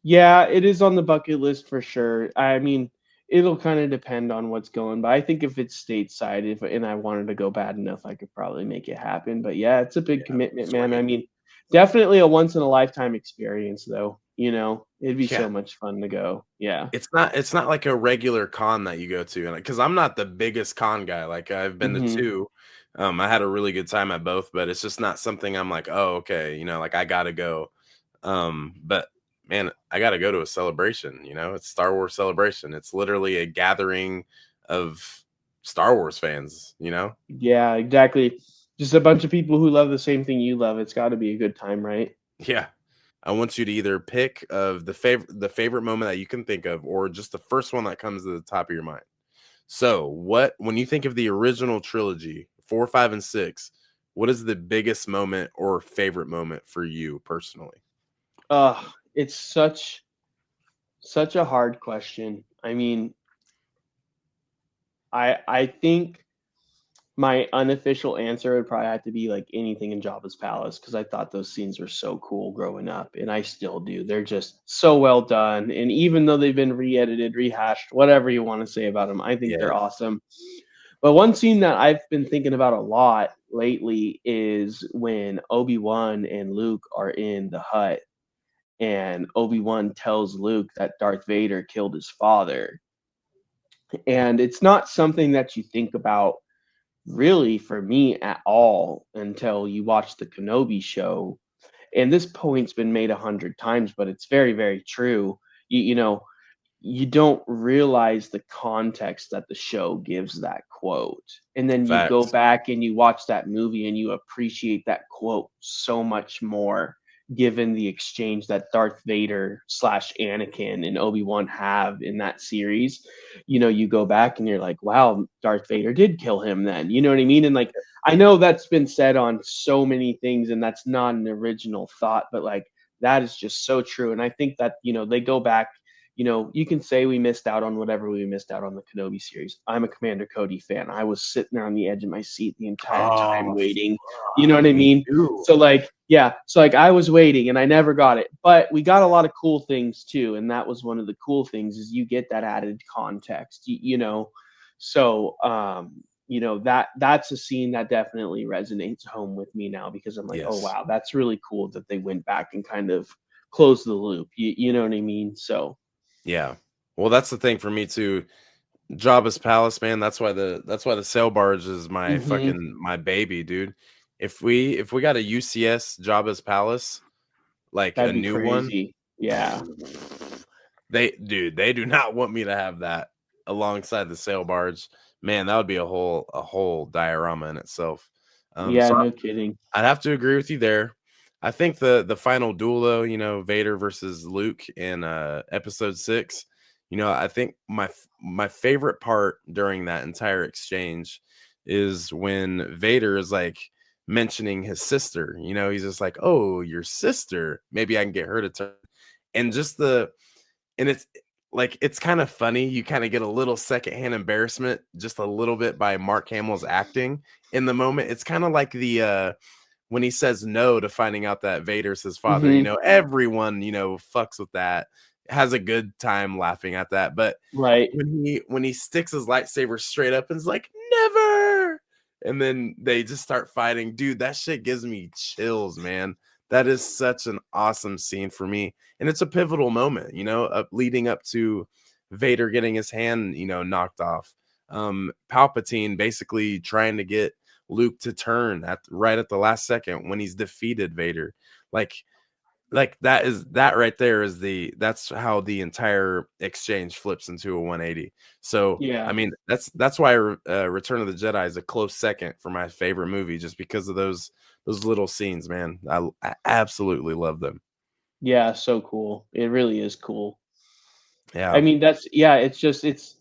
S2: Yeah, it is on the bucket list for sure. I mean, it'll kind of depend on what's going, but I think if it's stateside, if and I wanted to go bad enough, I could probably make it happen. But yeah, it's a big
S1: Yeah,
S2: commitment, man.
S1: swing
S2: I
S1: it.
S2: mean, definitely a once in a lifetime experience, though. It'd be
S1: Yeah.
S2: so much fun to go. Yeah.
S1: It's not like a regular con that you go to, and because I'm not the biggest con guy. Like I've been to
S2: Hmm.
S1: two. I had a really good time at both, but it's just not something I'm like, oh, okay, like I gotta go. But man, I gotta go to a celebration, it's Star Wars celebration. It's literally a gathering of Star Wars fans.
S2: Yeah, exactly. Just a bunch of people who love the same thing you love. It's got to be a good time, right?
S1: Yeah. I want you to either pick of the favorite moment that you can think of, or just the first one that comes to the top of your mind. So, when you think of the original trilogy, 4, 5, and 6, what is the biggest moment or favorite moment for you personally?
S2: It's such a hard question. I mean, I think My unofficial answer would probably have to be like anything in Jabba's palace because I thought those scenes were so cool growing up, and I still do. They're just so well done, and even though they've been re-edited, rehashed, whatever you want to say about them, I think
S1: Yeah,
S2: they're awesome. But one scene that I've been thinking about a lot lately is when Obi-Wan and Luke are in the hut, and Obi-Wan tells Luke that Darth Vader killed his father. And it's not something that you think about really for me at all until you watch the Kenobi show. And this point's been made 100 times, but it's very, very true. You know, you don't realize the context that the show gives that quote. And then you go
S1: facts.
S2: back and you watch that movie and you appreciate that quote so much more, given the exchange that Darth Vader slash Anakin and Obi-Wan have in that series. You go back and you're like, wow, Darth Vader did kill him then. You know what I mean? And like, I know that's been said on so many things and that's not an original thought, but like, that is just so true. And I think that, they go back, you can say we missed out on whatever we missed out on the Kenobi series. I'm a Commander Cody fan. I was sitting there on the edge of my seat the entire time
S1: Oh,
S2: waiting. You know what I
S1: me
S2: mean?
S1: too.
S2: So like, yeah, so like I was waiting and I never got it. But we got a lot of cool things too, and that was one of the cool things is you get that added context. So that's a scene that definitely resonates home with me now because I'm like, oh
S1: Yes.
S2: wow, that's really cool that they went back and kind of closed the loop. You know what I mean? So
S1: Yeah. Well, that's the thing for me too. Jabba's palace, man. That's why the sail barge is my
S2: mhm.
S1: fucking my baby, dude. If we got a UCS Jabba's palace, like a
S2: That'd be
S1: new one,
S2: crazy. Yeah.
S1: they do not want me to have that alongside the sail barge. Man, that would be a whole diorama in itself.
S2: Yeah,
S1: So
S2: no kidding.
S1: I'd have to agree with you there. I think the final duel though, Vader versus Luke in episode 6, I think my favorite part during that entire exchange is when Vader is like mentioning his sister. He's just like, "Oh, your sister. Maybe I can get her to turn." And just it's like it's kind of funny. You kind of get a little secondhand embarrassment just a little bit by Mark Hamill's acting in the moment. It's kind of like the when he says no to finding out that Vader's his father,
S2: Mhm.
S1: everyone, fucks with that, has a good time laughing at that. But
S2: Right.
S1: when he sticks his lightsaber straight up and is like, never, and then they just start fighting, dude, that shit gives me chills, man. That is such an awesome scene for me. And it's a pivotal moment, leading up to Vader getting his hand, knocked off. Palpatine basically trying to get Luke to turn right at the last second when he's defeated Vader. Like that right there that's how the entire exchange flips into a 180. So I
S2: Yeah.
S1: mean that's why Return of the Jedi is a close second for my favorite movie, just because of those little scenes, man. I absolutely love them.
S2: Yeah, so cool. It really is cool. I
S1: Yeah.
S2: mean, that's yeah, it's just it's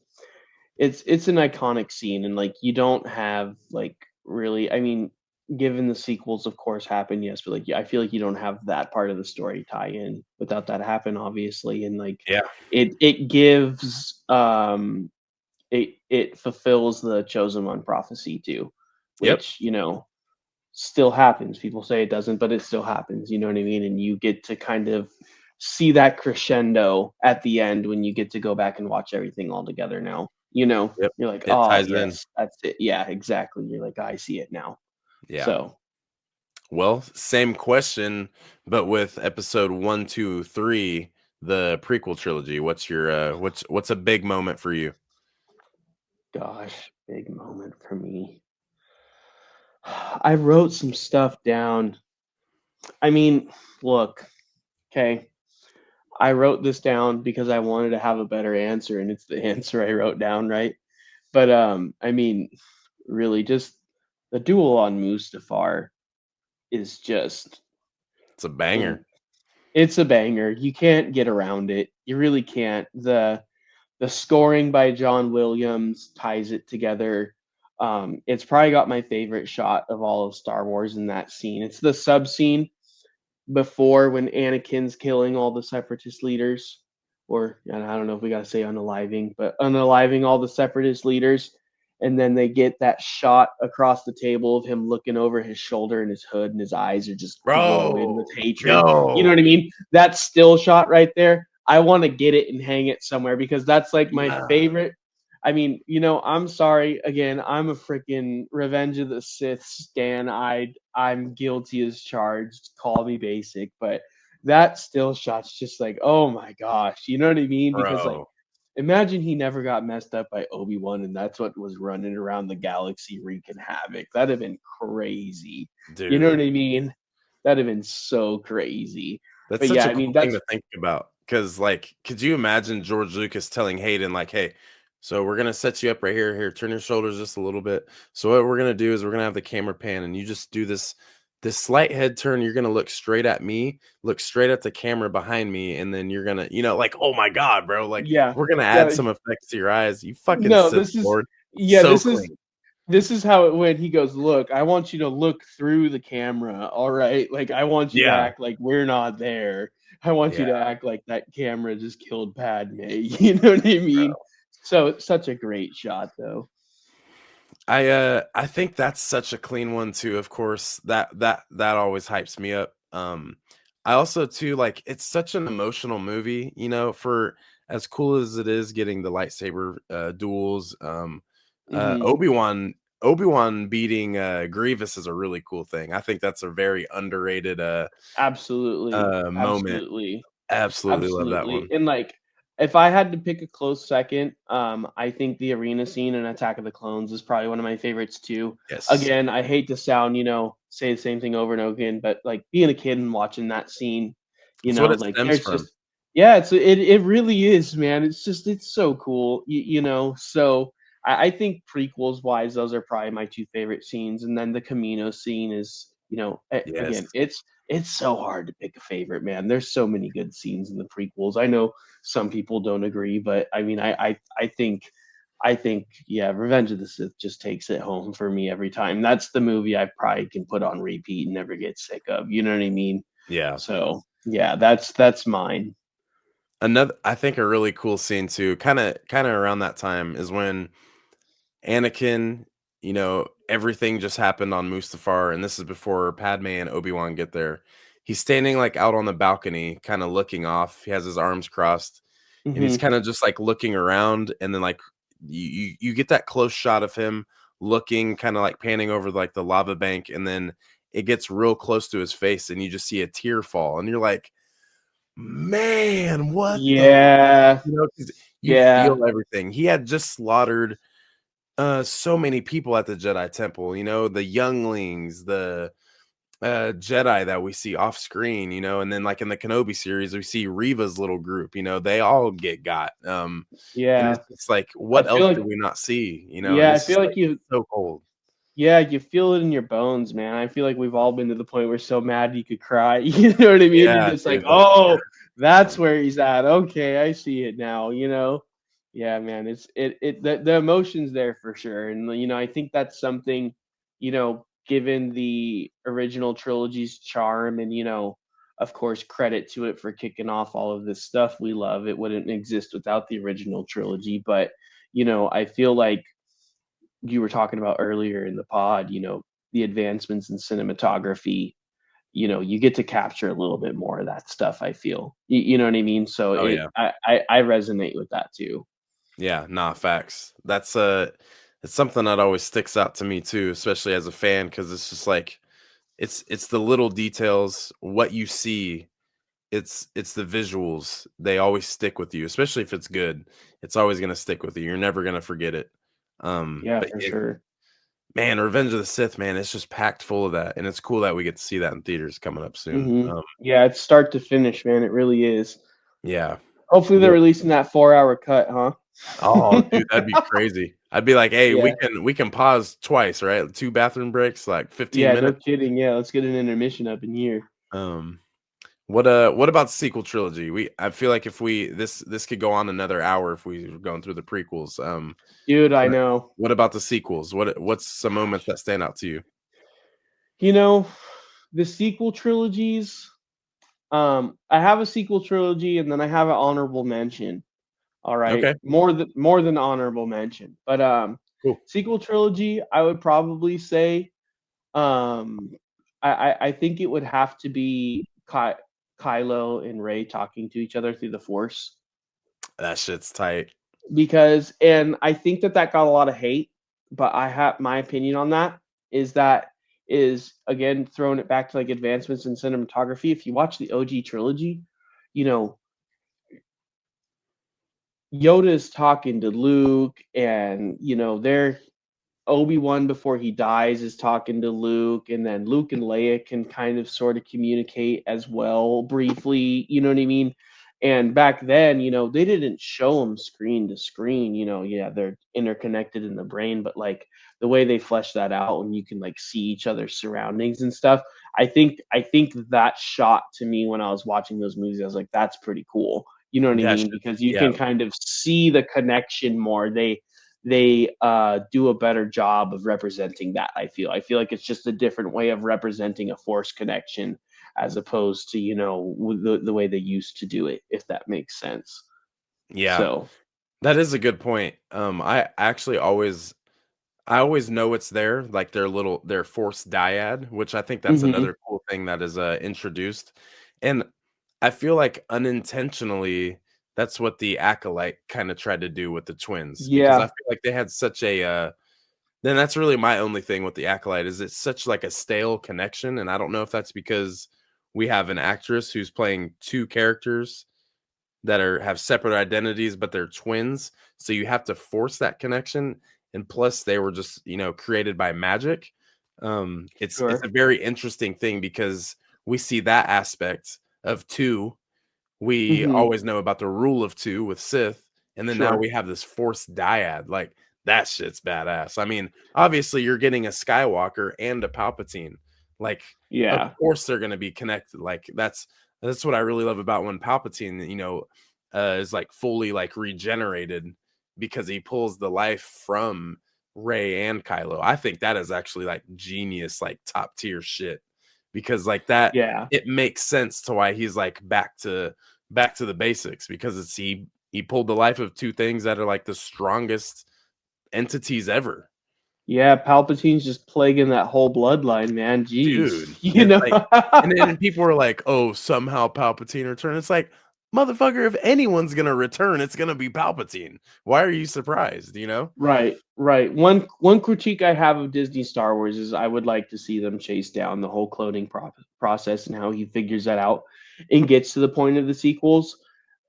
S2: an iconic scene and like you don't have like really I mean, given the sequels of course happen, yes, but like yeah, I feel like you don't have that part of the story tie in without that happen obviously and like
S1: Yeah.
S2: it gives it fulfills the chosen one prophecy too,
S1: Yep.
S2: which still happens. People say it doesn't, but it still happens. You know what I mean? And you get to kind of see that crescendo at the end when you get to go back and watch everything all together now.
S1: Yep.
S2: You're like,
S1: It
S2: oh
S1: ties in.
S2: yes, that's it. Yeah, exactly. You're like, I see it now.
S1: Yeah.
S2: So
S1: Well, same question, but with episode 1, 2, 3, the prequel trilogy. What's your what's a big moment for you?
S2: gosh, big moment for me. I wrote some stuff down. I mean, look, okay. I wrote this down because I wanted to have a better answer, and it's the answer I wrote down, right? But I mean, really, just the duel on Mustafar is just
S1: It's a
S2: and
S1: banger.
S2: it's a banger. You can't get around it. You really can't. The scoring by John Williams ties it together. It's probably got my favorite shot of all of Star Wars in that scene. It's the sub scene before when Anakin's killing all the separatist leaders, or and I don't know if we gotta say unaliving, but unaliving all the separatist leaders. and then they get that shot across the table of him looking over his shoulder and his hood, and his eyes are just glowing with
S1: Bro,
S2: hatred. You know
S1: yo,
S2: what I mean? That still shot right there. I want to get it and hang it somewhere because that's like my
S1: yeah,
S2: favorite. I mean, I'm sorry again. I'm a freaking Revenge of the Sith stan. I'm guilty as charged. Call me basic, but that still shot's just like, oh my gosh, you know what I mean? Because like,
S1: bro,
S2: imagine he never got messed up by Obi-Wan, and that's what was running around the galaxy wreaking havoc. That'd have been crazy. You know
S1: dude.
S2: what I mean? That'd have been so crazy.
S1: That's
S2: But yeah,
S1: such a
S2: I mean
S1: cool thing
S2: that's
S1: to think about. Because, like, could you imagine George Lucas telling Hayden, like, "Hey, so we're gonna set you up right here. Here, turn your shoulders just a little bit. So what we're gonna do is we're gonna have the camera pan, and you just do this slight head turn. You're gonna look straight at me, look straight at the camera behind me, and then you're gonna, like, oh my god, bro, like
S2: yeah.
S1: we're gonna add
S2: Yeah,
S1: some effects to your eyes. You fucking
S2: no,
S1: Sith
S2: this is
S1: Lord,
S2: yeah,
S1: so
S2: this is
S1: clean.
S2: this is how it went. He goes, "Look, I want you to look through the camera, all right? Like, I want you to
S1: Yeah,
S2: act like we're not there. I want
S1: yeah,
S2: you to act like that camera just killed Padme." You know what I mean?
S1: bro.
S2: So it's such a great shot, though.
S1: I think that's such a clean one too. Of course, that always hypes me up. I also too like it's such an emotional movie, for as cool as it is getting the lightsaber duels.
S2: Hmm.
S1: Obi-Wan beating Grievous is a really cool thing. I think that's a very underrated
S2: Absolutely,
S1: moment.
S2: absolutely.
S1: Absolutely love that
S2: Absolutely.
S1: one.
S2: And like if I had to pick a close second, I think the arena scene in Attack of the Clones is probably one of my favorites too.
S1: Yes.
S2: Again, I hate to sound, say the same thing over and over again, but like being a kid and watching that scene,
S1: That's what it
S2: like
S1: stems
S2: there's
S1: from.
S2: just yeah, it really is, man. It's so cool. So I think prequels wise, those are probably my two favorite scenes. And then the Camino scene is,
S1: Yes.
S2: again, it's so hard to pick a favorite, man. There's so many good scenes in the prequels. I know some people don't agree, but I mean, I think, yeah, Revenge of the Sith just takes it home for me every time. That's the movie I probably can put on repeat and never get sick of. You know what I mean?
S1: Yeah.
S2: So yeah, that's mine.
S1: Another I think a really cool scene too, kinda around that time is when Anakin, everything just happened on Mustafar, and this is before Padme and Obi-Wan get there. He's standing like out on the balcony, kind of looking off. He has his arms crossed, and he's
S2: Hmm.
S1: kind of just like looking around, and then like you get that close shot of him looking, kind of like panning over like the lava bank, and then it gets real close to his face, and you just see a tear fall, and you're like, man, what the,
S2: Yeah,
S1: 'cause you
S2: yeah,
S1: feel everything. He had just slaughtered so many people at the Jedi Temple, the younglings, the Jedi that we see off screen, and then like in the Kenobi series, we see Reva's little group, they all get got. And
S2: yeah.
S1: it's just like,
S2: I
S1: what else
S2: feel
S1: do
S2: like
S1: we not see? And
S2: yeah, I
S1: it's
S2: feel
S1: just
S2: like
S1: like
S2: you
S1: so cold.
S2: yeah, you feel it in your bones, man. I feel like we've all been to the point where we're so mad you could cry. You know what I mean? You're
S1: Yeah,
S2: just like,
S1: dude. Like,
S2: oh, that's
S1: man.
S2: where he's at. Okay, I see it now. Yeah, man. The emotion's there for sure. And I think that's something, given the original trilogy's charm and, of course, credit to it for kicking off all of this stuff we love. It wouldn't exist without the original trilogy. But, I feel like you were talking about earlier in the pod, the advancements in cinematography, you get to capture a little bit more of that stuff, I feel. You know what I mean? So
S1: Oh yeah.
S2: I resonate with that too.
S1: Yeah, nah, facts. It's something that always sticks out to me too, especially as a fan, because it's just like it's the little details, what you see. It's the visuals. They always stick with you, especially if it's good. It's always gonna stick with you. You're never gonna forget it.
S2: Yeah,
S1: But
S2: for
S1: yeah,
S2: sure.
S1: man, Revenge of the Sith, man, it's just packed full of that, and it's cool that we get to see that in theaters coming up soon.
S2: Yeah, it's start to finish, man. It really is.
S1: Yeah.
S2: Hopefully they're
S1: Real
S2: releasing that 4 hour cut, huh?
S1: Oh, dude, that'd be crazy. I'd be like, "Hey, we
S2: Yeah.
S1: can we can pause twice, right? 2 bathroom breaks, like 15
S2: Yeah, no
S1: minutes."
S2: kidding. Yeah, let's get an intermission up in here.
S1: Um, what about the sequel trilogy? I feel like if we this could go on another hour if we were going through the prequels.
S2: Dude, I
S1: What
S2: know.
S1: what about the sequels? What's some moments
S2: Gosh.
S1: that stand out to you?
S2: You know, the sequel trilogies, I have a sequel trilogy and then I have an honorable mention. All right.
S1: Okay.
S2: More than honorable mention. But
S1: Cool.
S2: Sequel trilogy, I would probably say, um, I think it would have to be Kylo and Rey talking to each other through the Force
S1: That shit's tight.
S2: because, and I think that that got a lot of hate, but I have my opinion on that is that is again throwing it back to like advancements in cinematography. If you watch the OG trilogy, you know, Yoda's talking to Luke, and you know they're Obi-Wan before he dies is talking to Luke, and then Luke and Leia can kind of sort of communicate as well briefly, you know what I mean? And back then, you know, they didn't show them screen to screen, you know, yeah, they're interconnected in the brain, but like the way they flesh that out and you can like see each other's surroundings and stuff. I think that shot to me when I was watching those movies, I was like, that's pretty cool. You know what I
S1: That
S2: mean?
S1: shit.
S2: Because you
S1: Yeah.
S2: can kind of see the connection more. They do a better job of representing that. I feel like it's just a different way of representing a force connection as opposed to, you know, the way they used to do it, if that makes sense.
S1: Yeah.
S2: So
S1: That is a good point. I always know it's there, like their force dyad, which I think that's
S2: mhm.
S1: another cool thing that is introduced. And I feel like unintentionally that's what the acolyte kind of tried to do with the twins because I
S2: Yeah.
S1: feel like they had such a then that's really my only thing with the acolyte is it's such like a stale connection, and I don't know if that's because we have an actress who's playing two characters that have separate identities, but they're twins. So you have to force that connection. And plus, they were just created by magic. It's a
S2: Sure.
S1: very interesting thing because we see that aspect of two. We
S2: Mhm.
S1: always know about the rule of two with Sith, and then now
S2: Sure.
S1: we have this Force dyad. Like that shit's badass. I mean, obviously, you're getting a Skywalker and a Palpatine. Like, of
S2: Yeah.
S1: course, they're going to be connected. Like that's what I really love about when Palpatine, is like fully like regenerated because he pulls the life from Rey and Kylo. I think that is actually like genius, like top tier shit because like that
S2: Yeah.
S1: it makes sense to why he's like back to the basics because it's he pulled the life of two things that are like the strongest entities ever.
S2: Yeah, Palpatine's just plaguing that whole bloodline, man. Jeez.
S1: Dude,
S2: You
S1: it's
S2: know?
S1: like and then people were like, "Oh, somehow Palpatine returned." It's like, "Motherfucker, if anyone's gonna return, it's gonna be Palpatine. Why are you surprised?" You know?
S2: Right, right. One critique I have of Disney Star Wars is I would like to see them chase down the whole cloning process and how he figures that out and gets to the point of the sequels.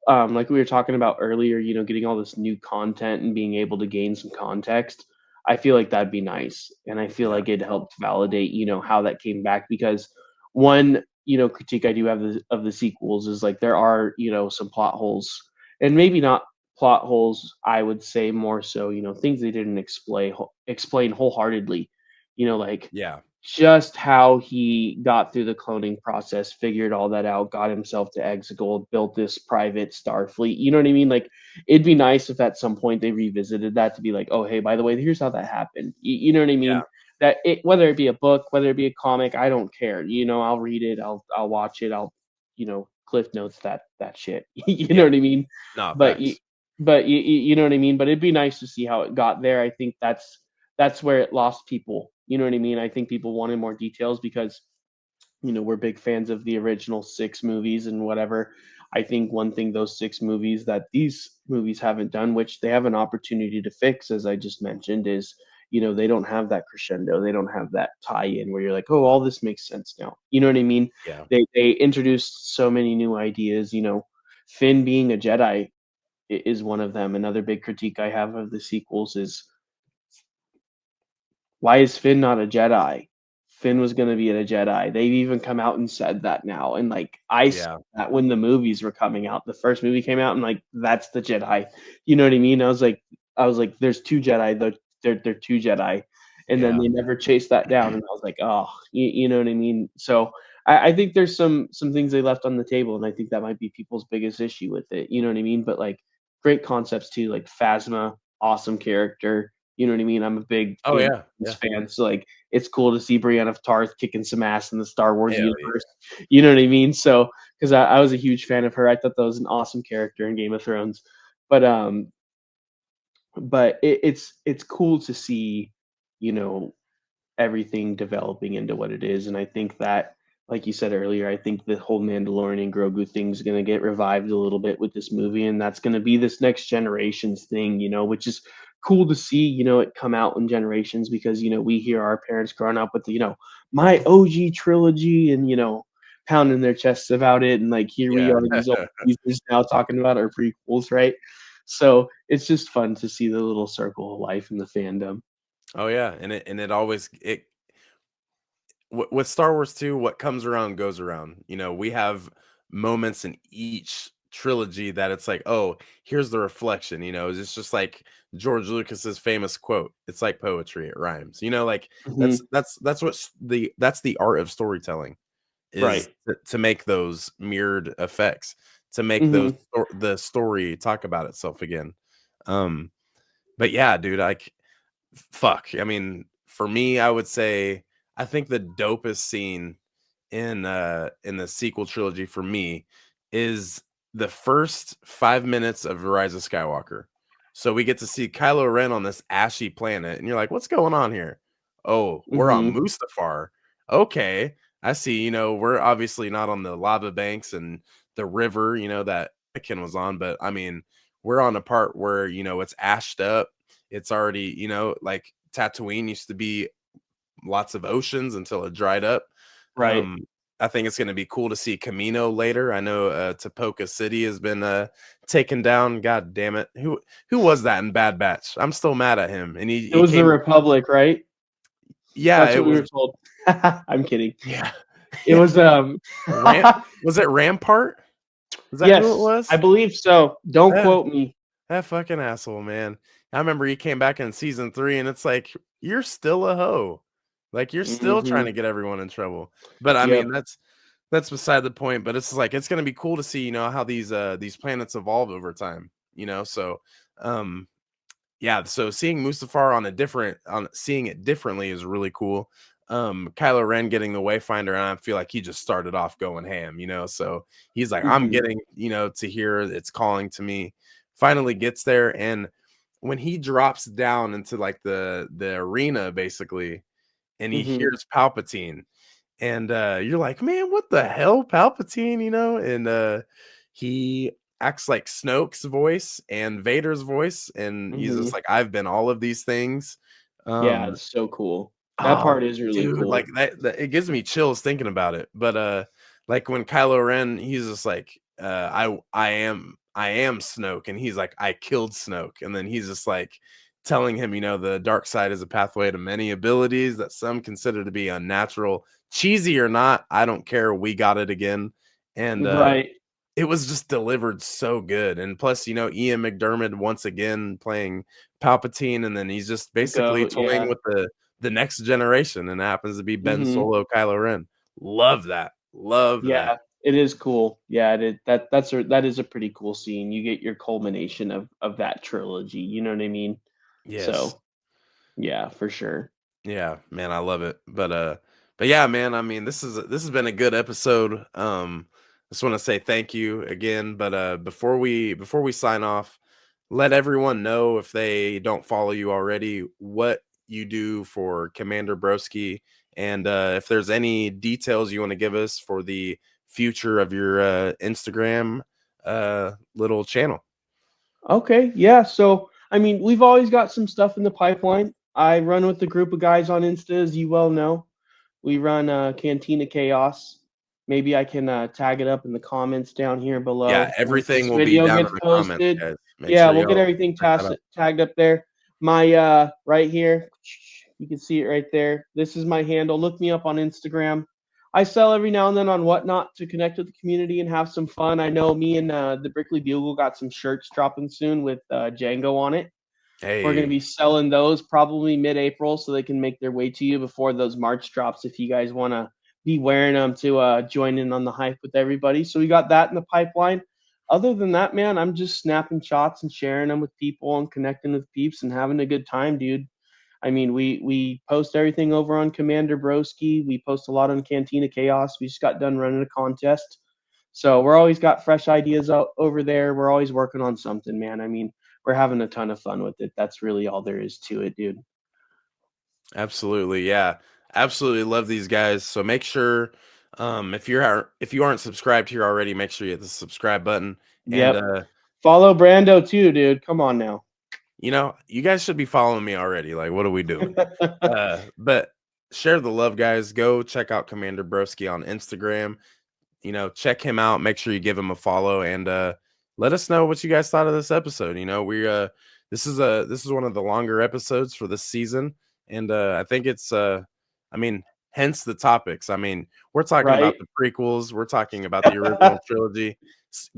S2: Like we were talking about earlier, you know, getting all this new content and being able to gain some context. I feel like that'd be nice, and I feel
S1: Yeah,
S2: like it helped validate, you know, how that came back because one, you know, critique I do have of the sequels is like there are, you know, some plot holes and maybe not plot holes, I would say more so, you know, things they didn't explain wholeheartedly. You know, like
S1: yeah,
S2: just how he got through the cloning process, figured all that out, got himself to Exegol, built this private Starfleet. You know what I mean? Like, it'd be nice if at some point they revisited that to be like, oh, hey, by the way, here's how that happened. You know what I
S1: yeah,
S2: mean? That it, whether it be a book, whether it be a comic, I don't care. You know, I'll read it, I'll watch it, I'll, you know, cliff notes that shit. You know
S1: yeah.
S2: what I mean?
S1: No,
S2: But you,
S1: facts.
S2: but you know what I mean? But it'd be nice to see how it got there. I think that's where it lost people. You know what I mean? I think people wanted more details because, you know, we're big fans of the original six movies and whatever. I think one thing those six movies that these movies haven't done, which they have an opportunity to fix, as I just mentioned, is, you know, they don't have that crescendo. They don't have that tie in where you're like, oh, all this makes sense now. You know what I mean?
S1: Yeah.
S2: They introduced so many new ideas, you know, Finn being a Jedi is one of them. Another big critique I have of the sequels is why is Finn not a Jedi? Finn was gonna be a Jedi. They've even come out and said that now. And like I said
S1: Yeah.
S2: that when the movies were coming out. The first movie came out and like that's the Jedi. You know what I mean? I was like, there's two Jedi, they're two Jedi. And then
S1: Yeah.
S2: they never chased that down. And I was like, oh, you know what I mean? So I think there's some things they left on the table, and I think that might be people's biggest issue with it. You know what I mean? But like great concepts too, like Phasma, awesome character. You know what I mean? I'm a big
S1: Oh,
S2: Game of
S1: yeah.
S2: Thrones
S1: Yeah.
S2: fan, so like it's cool to see Brienne of Tarth kicking some ass in the Star Wars
S1: Hell yeah.
S2: universe. You know what I mean? So because I was a huge fan of her, I thought that was an awesome character in Game of Thrones. But but it's cool to see, you know, everything developing into what it is. And I think that, like you said earlier, I think the whole Mandalorian and Grogu thing is going to get revived a little bit with this movie, and that's going to be this next generation's thing, which is cool to see, it come out in generations because we hear our parents growing up with the, my OG trilogy, and pounding their chests about it, and like here we
S1: Yeah.
S2: are, these old geezers now talking about our prequels, right? So it's just fun to see the little circle of life in the fandom.
S1: Oh yeah, and it always it with Star Wars too, what comes around goes around. We have moments in each trilogy that it's like, oh, here's the reflection. It's just like George Lucas's famous quote. It's like poetry. It rhymes. Like
S2: Hmm.
S1: that's the art of storytelling is
S2: Right.
S1: to make those mirrored effects, to make
S2: Hmm.
S1: the story talk about itself again. Um, but yeah, dude, fuck. I mean, for me, I would say I think the dopest scene in the sequel trilogy for me is the first 5 minutes of Rise of Skywalker. So we get to see Kylo Ren on this ashy planet, and you're like, what's going on here? Oh, we're on
S2: Hmm.
S1: Mustafar. Okay. I see, we're obviously not on the lava banks and the river, that Anakin was on, but I mean, we're on a part where, it's ashed up. It's already, like Tatooine used to be lots of oceans until it dried up.
S2: Right.
S1: Um, I think it's going to be cool to see Camino later. I know Tapoka City has been taken down. God damn it! Who was that in Bad Batch? I'm still mad at him. And he
S2: It
S1: he
S2: was the
S1: came.
S2: Republic, right?
S1: Yeah,
S2: That's
S1: it
S2: what we
S1: was.
S2: were told. I'm kidding.
S1: Yeah,
S2: It was
S1: Ram. Was it Rampart? Is that who it
S2: yes, I
S1: was?
S2: believe so. Don't
S1: That
S2: quote me.
S1: that fucking asshole, man. I remember he came back in season 3, and it's like you're still a hoe. Like you're still trying
S2: Hmm.
S1: to get everyone in trouble. But I mean,
S2: Yep.
S1: that's beside the point, but it's like it's going to be cool to see, how these planets evolve over time, so um yeah, so seeing Mustafar on seeing it differently is really cool. Kylo Ren getting the Wayfinder, and I feel like he just started off going ham, so he's like, I'm
S2: Hmm.
S1: getting, to hear it's calling to me. Finally gets there, and when he drops down into like the arena basically, and he
S2: Hmm.
S1: hears Palpatine, and you're like, man, what the hell, Palpatine, and he acts like Snoke's voice and Vader's voice, and he's
S2: Hmm.
S1: just like, I've been all of these things.
S2: Yeah,
S1: um
S2: it's so cool. That
S1: oh
S2: part is really
S1: dude, like
S2: cool.
S1: that it gives me chills thinking about it. But like when Kylo Ren, he's just like, I am Snoke, and he's like, I killed Snoke, and then he's just like telling him, the dark side is a pathway to many abilities that some consider to be unnatural. Cheesy or not, I don't care. We got it again. And
S2: Right.
S1: it was just delivered so good. And plus, Ian McDermott once again playing Palpatine, and then he's just
S2: The
S1: basically
S2: goat.
S1: toying
S2: Yeah.
S1: with the next generation, and it happens to be Ben
S2: Hmm.
S1: Solo, Kylo Ren. Love that. Love that.
S2: Yeah, it is cool. Yeah, that is a pretty cool scene. You get your culmination of that trilogy. You know what I mean?
S1: Yes.
S2: So yeah, for sure.
S1: Yeah, man, I love it. But yeah, man, I mean, this has been a good episode. I just want to say thank you again. But before we sign off, let everyone know, if they don't follow you already, what you do for Commander Broski, and if there's any details you want to give us for the future of your Instagram little channel.
S2: Okay, yeah. So, I mean, we've always got some stuff in the pipeline. I run with a group of guys on Insta, as you well know. We run Cantina Chaos. Maybe I can tag it up in the comments down here
S1: Yeah,
S2: below once
S1: everything
S2: this
S1: will be
S2: video
S1: down
S2: gets
S1: in the comments,
S2: posted.
S1: guys. Make
S2: Yeah,
S1: sure
S2: we'll get
S1: y'all
S2: everything
S1: check that out.
S2: tagged up there. My right here, you can see it right there. This is my handle. Look me up on Instagram. I sell every now and then on Whatnot to connect with the community and have some fun. I know me and the Brickley Bugle got some shirts dropping soon with Jango on it. We're going to
S1: Hey.
S2: be selling those probably mid-April, so they can make their way to you before those March drops if you guys want to be wearing them to join in on the hype with everybody. So we got that in the pipeline. Other than that, man, I'm just snapping shots and sharing them with people and connecting with peeps and having a good time, dude. I mean, we post everything over on Commander Broski. We post a lot on Cantina Chaos. We just got done running a contest. So we're always got fresh ideas out over there. We're always working on something, man. I mean, we're having a ton of fun with it. That's really all there is to it, dude.
S1: Absolutely, yeah, absolutely love these guys. So make sure, if you aren't subscribed here already, make sure you hit the subscribe button. And
S2: Yep. Follow Brando too, dude. Come on now.
S1: you guys should be following me already. Like, what are we doing? But share the love, guys. Go check out Commander Broski on Instagram. Check him out. Make sure you give him a follow, and let us know what you guys thought of this episode. This is one of the longer episodes for this season, and I think it's hence the topics. We're talking about
S2: Right?
S1: the prequels. We're talking about the original trilogy.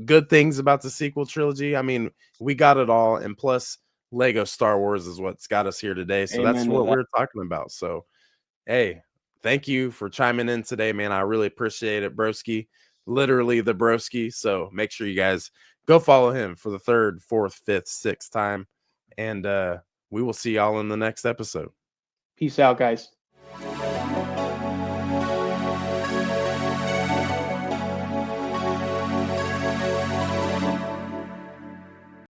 S1: Good things about the sequel trilogy. We got it all, and plus Lego Star Wars is what's got us here today. So that's
S2: Amen to
S1: what
S2: that.
S1: we're talking about. So hey, thank you for chiming in today, man. I really appreciate it, Broski. Literally the Broski. So make sure you guys go follow him for the third, fourth, fifth, sixth time. And we will see y'all in the next episode.
S2: Peace out, guys.